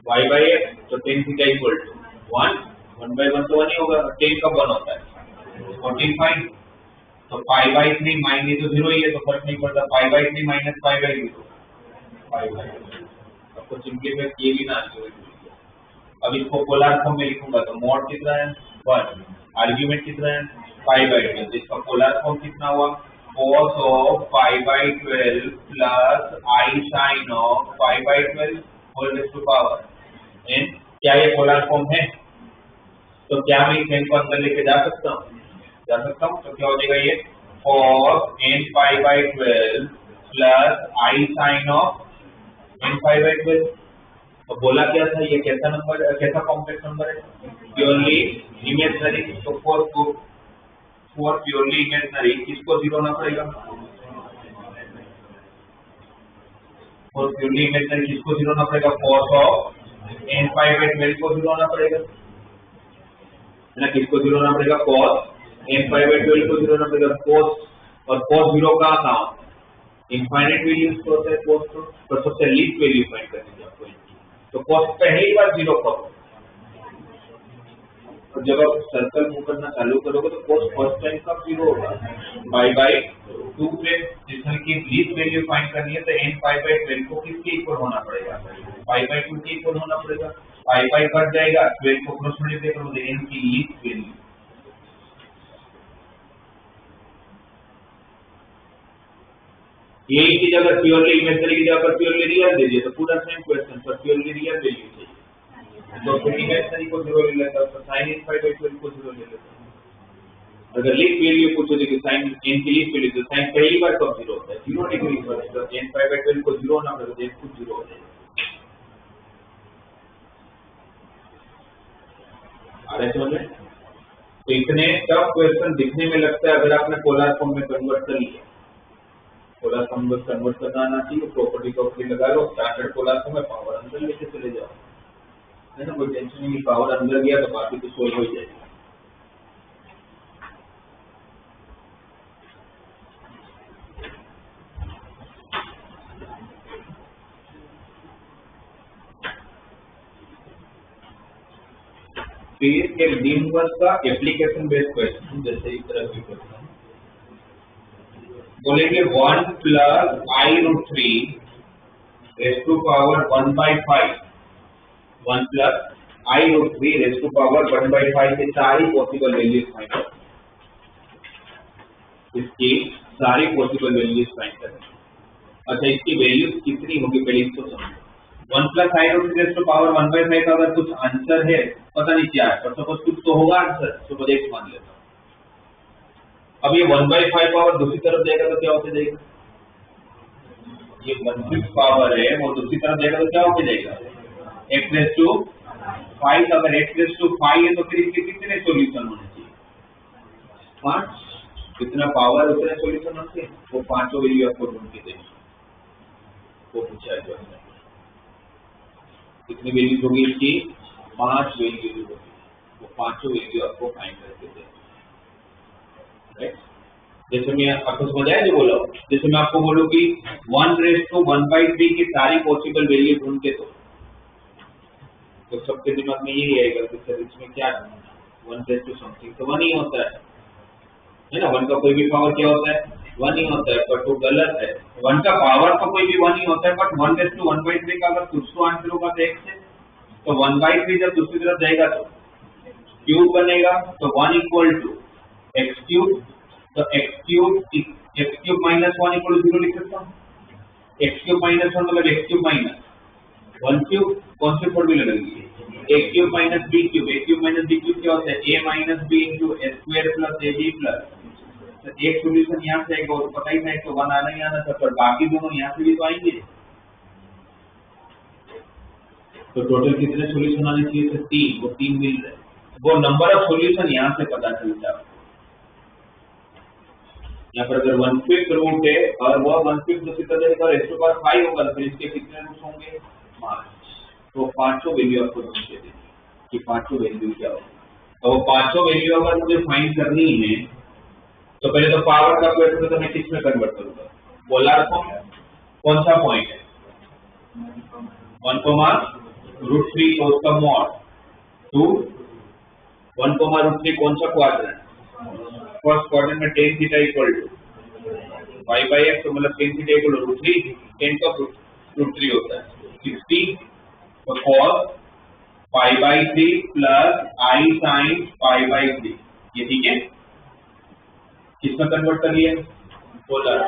y/x, तो tan थीटा इक्वल टू 1 1/1 तो 1 ही होगा। tan कब 1 होता है? 14 फाइन, तो π/3 माइनस तो 0 ही है, तो फर्क नहीं पड़ता। π/3 माइनस π/0 π/0। आपको सिंपलीफाई किए भी ना आए। अब इसको पोलर फॉर्म में लिखूंगा तो मॉड कितना है? 1, आर्ग्यूमेंट कितना है? π/12, तो इसका पोलर फॉर्म कितना हुआ? cos of π/12 plus i sin of π/12 whole raise to power n। क्या ये पोलर फॉर्म है? तो क्या मैं इस n को अंदर लेके जा सकता हूँ? तो क्या हो जाएगा ये? cos n π/12 plus i sin of n π/12। तो बोला क्या था? ये कैसा नंबर, कैसा कॉम्प्लेक्स नंबर है? Purely imaginary. तो फॉर प्योरली इमेजिनरी किसको 0 होना पड़ेगा? फॉर प्योरली इमेजिनरी किसको 0 होना पड़ेगा? cos ऑफ n π/12 को 0 होना पड़ेगा ना। किसको 0 होना पड़ेगा? cos n π/12 को 0 होना पड़ेगा। cos और cos 0 कहाँ इनफाइनाइट वैल्यूज को होता है cos को, तो सबसे लीस्ट वैल्यू फाइंड करनी है आपको। तो cos पहली बार 0 कब? और जब आप सर्कल मूव करना चालू करोगे तो cos फर्स्ट टाइम कब 0 होगा? π/2 पे। जिसमें की लीस्ट वैल्यू फाइंड करनी है तो n π/12 को किसके इक्वल होना पड़ेगा? π/2 के इक्वल होना पड़ेगा। पाई कट जाएगा, 12 को क्रॉस मल्टीप्लाई करोगे n की लीस्ट वैल्यू। यही चीज अगर प्योरली इमेजिनरी की जगह पर प्योरली रियल दे दिए तो पूरा सेम क्वेश्चन पर प्योरली रियल वैल्यू चाहिए। तो फिर इमेजिनरी को 0 ले लेता है, तो sin n π/12 को 0 ले लेता है। अगर लीस्ट वैल्यू पूछो कि sin n की लीस्ट वैल्यू, तो sin पहली बार कब 0 होता है? 0 डिग्री पर। तो n π/12 को 0 होना पड़ेगा, तो n खुद 0 हो जाएगा। आ रहे समझ में? तो इतने टफ क्वेश्चन दिखने में लगता है अगर आपने पोलर फॉर्म में कन्वर्ट कर लिया। पोलर फॉर्म में कन्वर्ट करना आना चाहिए, प्रॉपर्टी लगा लो, स्टैंडर्ड पोलर फॉर्म में पावर अंदर लेके चले जाओ, है ना। कोई टेंशन नहीं, पावर अंदर गया तो बाकी तो सोल्व हो जाएगी। फिर एक निम्बस का एप्लीकेशन बेस्ड क्वेश्चन, जैसे इस तरह के क्वेश्चन बोलेंगे 1 plus i root 3 raise to power 1/5, 1 plus i root 3 raise to power 1/5 के सारी पॉसिबल वैल्यूज फाइंड करें। इसकी सारी पॉसिबल वैल्यूज फाइंड करें। अच्छा, इसकी वैल्यूज कितनी होगी पहले इसको समझो। 1 plus i root 3 raise to power 1/5 का अगर कुछ आंसर है, पता नहीं क्या है, पर सपोज कुछ तो होगा आंसर, तो मुझे एक मान लेता हूं। अब ये 1/5 पावर दूसरी तरफ जाएगा तो क्या होके जाएगा? ये 1/5 पावर है, वो दूसरी तरफ जाएगा तो क्या होके जाएगा? x raise to 5। अगर x रेस टू 5 है तो फिर इसके कितने सॉल्यूशन होने चाहिए? 5। कितना पावर उतने सॉल्यूशन होते हैं, वो पांचों वैल्यू आपको ढूंढ के देंगे। वो पूछा है जो कितनी वैल्यूज होगी इसकी? 5 वैल्यूज होगी। वो पांचों वैल्यू आपको फाइंड करके देंगे। जैसे मैं आपको समझ आया जो बोला, जैसे मैं आपको बोलूं कि 1 रेस टू 1/3 की सारी पॉसिबल वैल्यू ढूंढ के दो, तो सबके दिमाग में यही आएगा कि सर इसमें क्या ढूंढना? 1 रेस टू समथिंग तो 1 ही होता है ना। 1 का कोई भी पावर क्या होता है? 1 ही होता है, बट वो गलत है। 1 का पावर तो कोई भी 1 ही होता है, बट 1 रेस टू 1/3 का अगर कुछ तो आंसर होगा तो x है, तो 1/3 जब दूसरी तरफ जाएगा तो क्यूब बनेगा, तो 1 इक्वल टू एक्स क्यूब। तो x cube minus 1 equal to 0 लिख सकता हूँ। एक्स क्यूब माइनस 1 मतलब एक्स क्यूब माइनस 1 क्यूब। कौन सी फॉर्मूला लगेगी? A cube minus B cube. A cube minus B cube क्या होता है? A minus B into A square plus A B plus. तो एक सोल्यूशन यहाँ से आएगा, और पता ही नहीं तो 1 आना ही आना था, पर बाकी दोनों यहाँ से भी तो आएंगे। तो टोटल कितने सोल्यूशन आने चाहिए थे? 3। वो 3 मिल रहे। वो नंबर ऑफ सोल्यूशन यहाँ से पता चलता है। यहाँ पर अगर 1/5 रूट है और वो 1/5 दूसरी तरफ का रेस टू पावर 5 होगा, तो इसके कितने रूट्स होंगे? 5। तो पांचों वैल्यू आपको ढूंढ के देंगे कि पांचों वैल्यू क्या होगा। तो वो पांचों वैल्यू अगर मुझे फाइंड करनी है, तो पहले तो पावर का क्वेश्चन तो मैं किस में कन्वर्ट करूंगा? Polar form. कौन सा पॉइंट है? 1,√3 तो उसका मॉड 2। 1,√3 कौन सा क्वाड्रेंट? फर्स्ट क्वाड्रेंट में tan theta equal to y/x, तो मतलब tan theta equal to √3। tan का √3 होता है 60। तो cos π/3 प्लस i sin π/3, ये ठीक है। किसमें कन्वर्ट कर लिया? पोलर।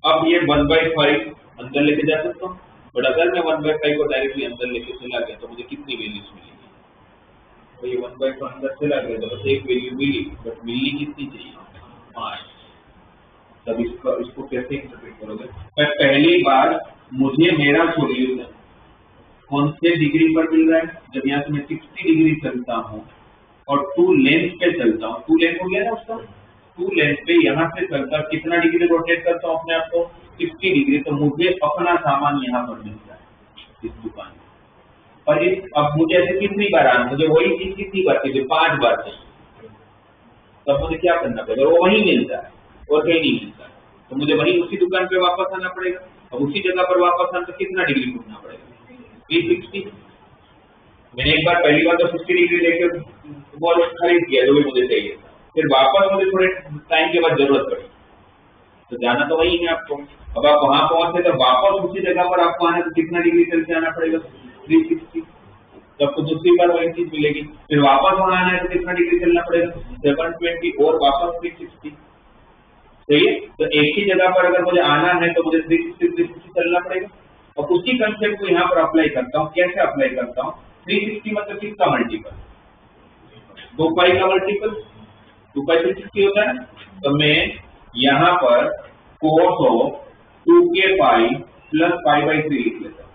अब ये 1/5 अंदर लेके जा सकता हूँ, बट अगर मैं 1/5 को डायरेक्टली अंदर लेके चला गया तो मुझे कितनी वैल्यूज मिलेगी? तो ये 1/5 अंदर चला गया तो बस एक वैल्यू मिली, बट मिलनी कितनी चाहिए? 5। तब इसको कैसे इंटरप्रेट करोगे? मैं पहली बार मुझे मेरा सोल्यूशन कौन से डिग्री पर मिल रहा है? जब यहाँ से मैं 60 डिग्री चलता हूँ और 2 लेंथ पे चलता हूँ, 2 लेंथ हो गया ना उसका, 2 लेंथ पे यहाँ से चलकर कितना डिग्री रोटेट करता हूँ अपने आप को? 60 डिग्री। तो मुझे अपना सामान यहाँ पर मिलता है इस दुकान में। और अब मुझे ऐसे कितनी बार आना? मुझे वही चीज कितनी बार चाहिए? 5 बार चाहिए। तब मुझे क्या करना पड़ेगा? वो वही मिलता है और कहीं नहीं मिलता, तो मुझे वही उसी दुकान पे वापस आना पड़ेगा। अब उसी जगह पर वापस आना तो कितना डिग्री घूमना पड़ेगा? 360। मैंने एक बार पहली बार तो 60 डिग्री लेके वो खरीद किया जो भी मुझे चाहिए था, फिर वापस मुझे थोड़े टाइम के बाद जरूरत पड़ी, तो जाना तो वही है आपको। अब आप वहां पहुंचे तो वापस उसी जगह पर आपको आना तो कितना डिग्री चल के आना पड़ेगा? 360। तो आपको दूसरी बार वही चीज मिलेगी। फिर वापस वहां आना है तो कितना डिग्री चलना पड़ेगा? 720 और वापस 360। सही है। तो एक ही जगह पर अगर मुझे आना है तो मुझे 360 चलना पड़ेगा। और उसी कंसेप्ट को यहाँ पर अप्लाई करता हूँ। कैसे अप्लाई करता हूँ? 360 मतलब किसका मल्टीपल? 2π का मल्टीपल। 2π 360 होता है। तो मैं यहाँ पर cos of 2k pi plus π/3 लिख लेता हूँ।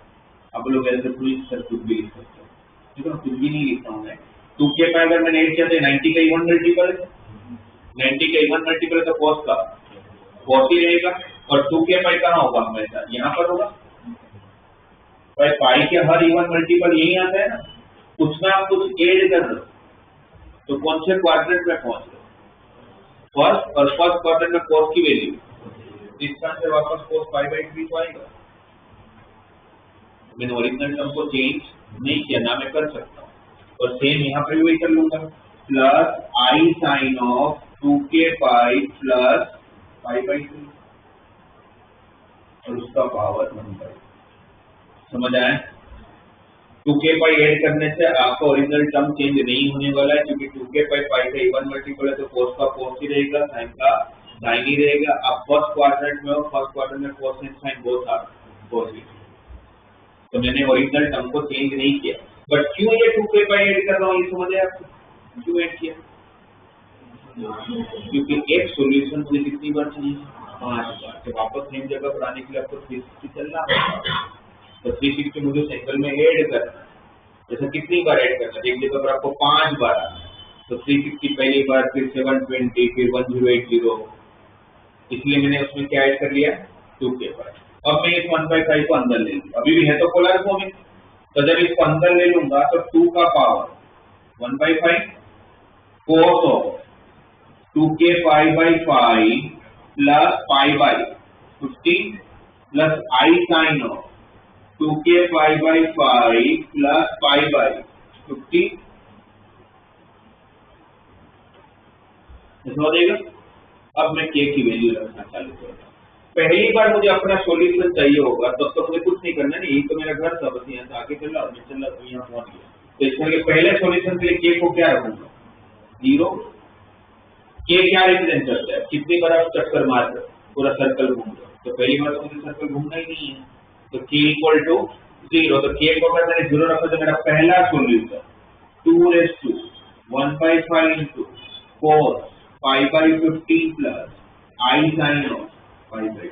अब लोग ऐसे पूरी कुछ भी लिख सकते हो, ठीक है। कुछ भी नहीं लिखता हूँ मैं। 2k पाई अगर मैंने ऐड किया तो 90 का इवन मल्टीपल है। 90 का इवन मल्टीपल है तो cos का cos ही रहेगा। और 2k पाई कहाँ होगा? हमेशा यहाँ पर होगा। पाई के हर इवन मल्टीपल यही आता है ना। कुछ ना आप कुछ ऐड कर दो तो कौन से क्वाड्रेंट में पहुंच रहे? फर्स्ट। और फर्स्ट क्वाड्रेंट में cos की वैल्यू, इस तरह से वापस cos π/3 तो आएगा। मैंने ओरिजिनल टर्म को चेंज नहीं किया ना, मैं कर सकता हूँ। और सेम यहाँ पर भी वही कर लूंगा, plus i sine of 2k pi plus pi by 3 और उसका पावर 1/, समझ आया? 2k पाई ऐड करने से आपका ओरिजिनल टर्म चेंज नहीं होने वाला है, क्योंकि 2k पाई पाई का इवन मल्टीपल है, तो कोस का कोस ही रहेगा, साइन का साइन ही रहेगा। अब फर्स्ट क्वाड्रेंट में हो, फर्स्ट क्वाड्रेंट में cos and sine both are positive, तो मैंने ओरिजिनल टर्म को चेंज नहीं किया। बट क्यों ये 2k पाई ऐड कर रहा हूँ, ये समझ आया आपको? क्यों ऐड किया? क्योंकि एक सॉल्यूशन मुझे कितनी बार चाहिए? 5 बार। तो वापस सेम जगह पर आने के लिए आपको 360 चलना होगा, तो 360 मुझे साइकिल में ऐड करना है। जैसे कितनी बार ऐड करना है? एक जगह पर आपको 5 बार आना है, तो 360 पहली बार, फिर 720, फिर 1080, इसलिए मैंने उसमें क्या ऐड कर लिया? 2k पाई। अब मैं इस 1/5 को अंदर ले लूंगा, अभी भी है तो पोलर फॉर्म में, तो जब इसको अंदर ले लूंगा तो 2 का power 1/5 cos of 2k pi by 5 plus pi by 15 plus i sine of 2k pi by 5 plus pi by 15, हो जाएगा। अब मैं k की वैल्यू रखना चालू करूंगा। पहली बार मुझे अपना सॉल्यूशन चाहिए होगा, तब तो मुझे कुछ नहीं करना, नहीं, यही तो मेरा घर था, बस यहाँ से आगे चल रहा और मैं चल रहा, तो यहाँ पहुंच गया। तो इसके पहले सॉल्यूशन के लिए k को क्या रखूंगा? 0। k क्या रिप्रेजेंट करता है? कितनी बार आप चक्कर मार कर पूरा सर्कल घूम रहे हो, तो पहली बार तो मुझे सर्कल घूमना ही नहीं है, तो k इक्वल टू 0। तो k को अगर मैंने 0 रखा तो मेरा पहला solution 2^1/5 into cos pi by 15 plus i sine of pi by 2।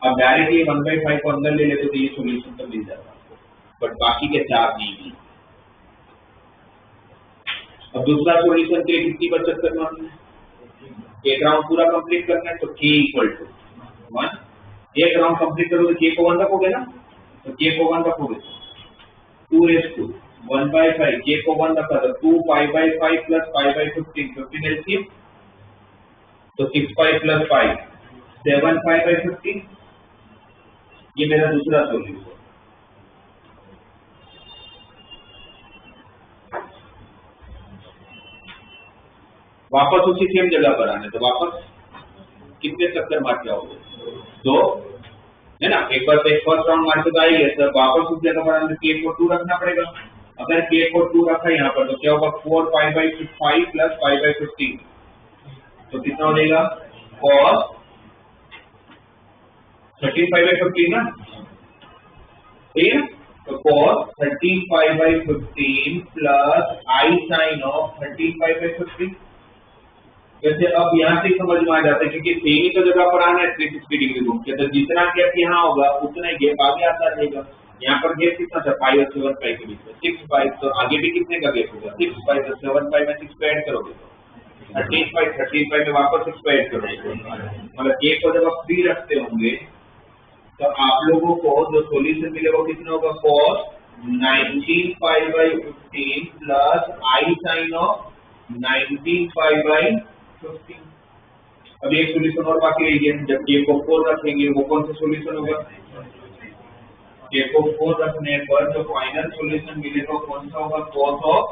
अब डायरेक्ट ये 1/5 को अंदर ले लेते तो ये सॉल्यूशन तो मिल जाता, बट बाकी के 4 नहीं मिले। अब दूसरा सॉल्यूशन के लिए कितनी बार चक्कर मारना है? एक राउंड पूरा कंप्लीट करना है, तो k इक्वल टू 1। एक राउंड कंप्लीट करोगे k को 1 रखोगे ना, तो k को 1 रखोगे 2^1/5, k को 1 रखा तो 2 पाई by 5 plus pi by 15 LCM, तो 6 पाई प्लस 5 7 पाई बाई 15, ये मेरा दूसरा सॉल्यूशन। वापस उसी सेम जगह पर आने, तो वापस कितने चक्कर मार के आओगे? 2, है ना? एक बार तो एक फर्स्ट राउंड मार के तो आएंगे, तो वापस उस जगह पर आने k को 2 रखना पड़ेगा। अगर k को 2 रखा यहाँ पर तो क्या होगा? 4 पाई बाई 5 प्लस पाई बाई 15, तो कितना हो जाएगा? cos 13 पाई बाई 15 ना, ठीक है? तो cos 13 pi by 15 plus i sine of 13 pi by 15। वैसे अब यहाँ से समझ में आ जाता है, क्योंकि सेम ही तो जगह पर आना है 360 डिग्री घूम के, तो जितना गैप यहाँ होगा उतना ही गैप आगे आता रहेगा। यहाँ पर गैप कितना था? 5 और 7 पाई के बीच में 6 पाई, तो आगे भी कितने का गैप होगा? 6 पाई, तो 7 पाई में 6 पे ऐड करोगे तो 13 पाई में वापस 6 पे ऐड करोगे, मतलब k को जब आप 3 रखते होंगे तो आप लोगों को जो सॉल्यूशन मिलेगा कितना होगा? cos 19 pi by 15 plus i sine of 19 pi by 15। अब एक सॉल्यूशन और बाकी रह गया, जब k को 4 रखेंगे वो कौन सा सॉल्यूशन होगा? k को 4 रखने पर जो फाइनल सॉल्यूशन मिलेगा कौन सा होगा? cos of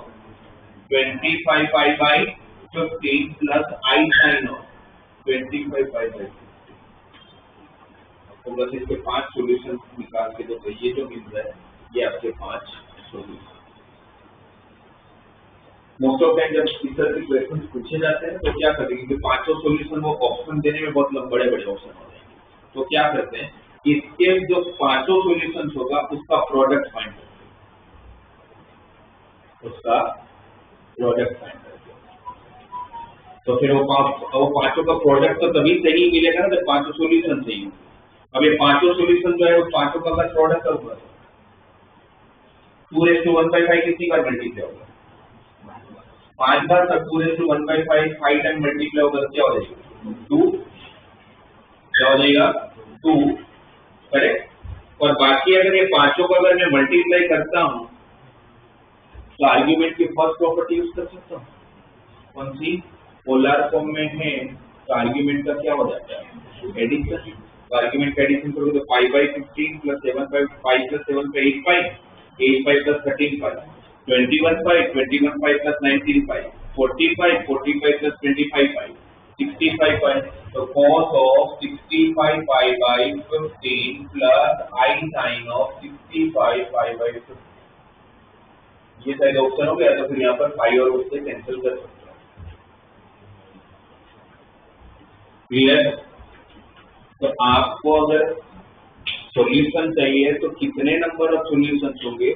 25 pi by 15 plus i sine of 25 pi by 15। तो बस इसके 5 सॉल्यूशन निकाल के दो, तो ये जो मिल रहा है ये आपके 5 सॉल्यूशन। मोस्ट ऑफ टाइम जब इस तरह के क्वेश्चन पूछे जाते हैं तो क्या करते हैं, क्योंकि 5 सॉल्यूशन वो ऑप्शन देने में बहुत बड़े बड़े ऑप्शन होते हैं, तो क्या करते हैं, इसके जो 5 सॉल्यूशन होगा उसका प्रोडक्ट फाइंड करते हैं, उसका प्रोडक्ट फाइंड करते हैं। तो फिर वो 5 का प्रोडक्ट तो तभी सही मिलेगा ना जब 5 सॉल्यूशन सही हो। अब ये 5 सॉल्यूशन जो है वो 5 का अगर प्रोडक्ट होगा 2:1/5 कितनी बार मल्टीप्लाई होगा? 5 बार, तब 2:1/5 5 टाइम मल्टीप्लाई होगा तो क्या हो जाएगा? 2, क्या हो जाएगा? 2, करेक्ट। और बाकी अगर ये 5 को अगर मैं मल्टीप्लाई करता हूँ तो आर्ग्यूमेंट की फर्स्ट प्रॉपर्टी यूज कर सकता हूँ, कौन सी? पोलर फॉर्म में है तो आर्ग्यूमेंट का क्या हो जाता है? एडिशन। आर्गुमेंट का एडिशन करोगे तो 5/15 plus 7/5 5 plus 7 पे 8/5 8/5 plus 13/5 21/5 21/5 plus 19/5 14/5 14/5 plus 25/5 65/5 so cos of 65/5 by 15 plus I sin of 65/5 by 15 ये सारे ऑप्शन हो गया तो फिर यहाँ पर 5 और उससे कैंसिल कर सकते हो क्लियर। तो आपको अगर सॉल्यूशन चाहिए तो कितने नंबर ऑफ सॉल्यूशंस होंगे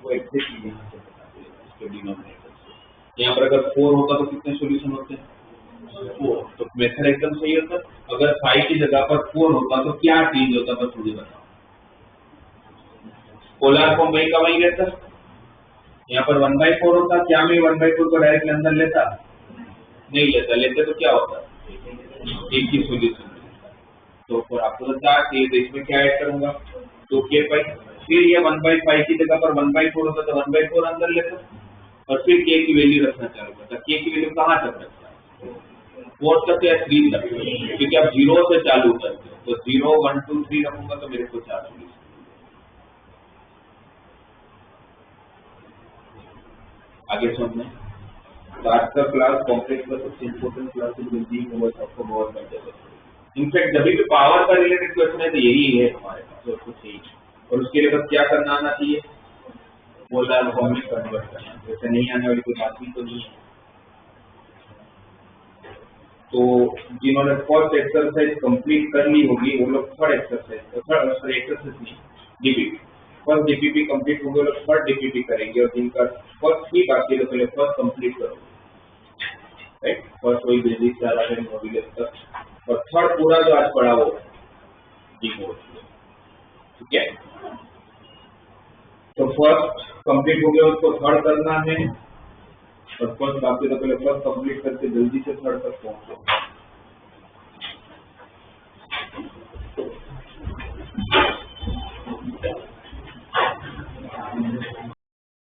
वो एग्जैक्टली यहाँ से बता देगा इसके डिनोमिनेटर से। यहाँ पर अगर 4 होता तो कितने सॉल्यूशन होते हैं 4 तो मेथड एकदम सही होता। अगर 5 की जगह पर 4 होता तो क्या चीज होता बस मुझे बताओ। पोलर फॉर्म वही का वही रहता। यहाँ पर 1/4 होता क्या मैं 1/4 को डायरेक्ट अंदर लेता नहीं लेता। लेते तो क्या होता एक ही सॉल्यूशन। तो फिर आपको बता कि इसमें क्या ऐड करूंगा 2k फिर ये 1/5 की जगह पर 1/4 होता तो 1/4 अंदर लेता और फिर k की वैल्यू रखना चालू करता। k की वैल्यू कहाँ तक रखता है 4 तक या 3 तक क्योंकि आप 0 से चालू करते हो तो 0 1 2 3 रखूंगा तो मेरे को 4 सॉल्यूशन। आगे सुनने तो आज का क्लास कॉम्प्लेक्स का सबसे इम्पोर्टेंट क्लास है बिल्डिंग ओवर सबको बहुत करते हैं। इनफैक्ट जब भी पावर का रिलेटेड क्वेश्चन है तो यही है हमारे पास और कुछ नहीं। और उसके लिए बस क्या करना आना चाहिए पोलर फॉर्म में कन्वर्ट करना। जैसे नहीं आने वाली कोई बात भी तो नहीं है। तो जिन्होंने फर्स्ट एक्सरसाइज कंप्लीट कर ली होगी वो लोग थर्ड एक्सरसाइज नहीं डीपीपी फर्स्ट डीपीपी कंप्लीट होंगे लोग थर्ड डीपीपी करेंगे और जिनका फर्स्ट ही बाकी है तो पहले फर्स्ट कंप्लीट करोगे राइट। फर्स्ट वही बेसिक सारा है मॉड्यूलस तक और थर्ड पूरा जो आज पढ़ा वो डीकोड ठीक है। तो फर्स्ट कंप्लीट हो गया उसको थर्ड करना है और फर्स्ट बाकी तो पहले फर्स्ट कंप्लीट करके जल्दी से थर्ड तक पहुंचो।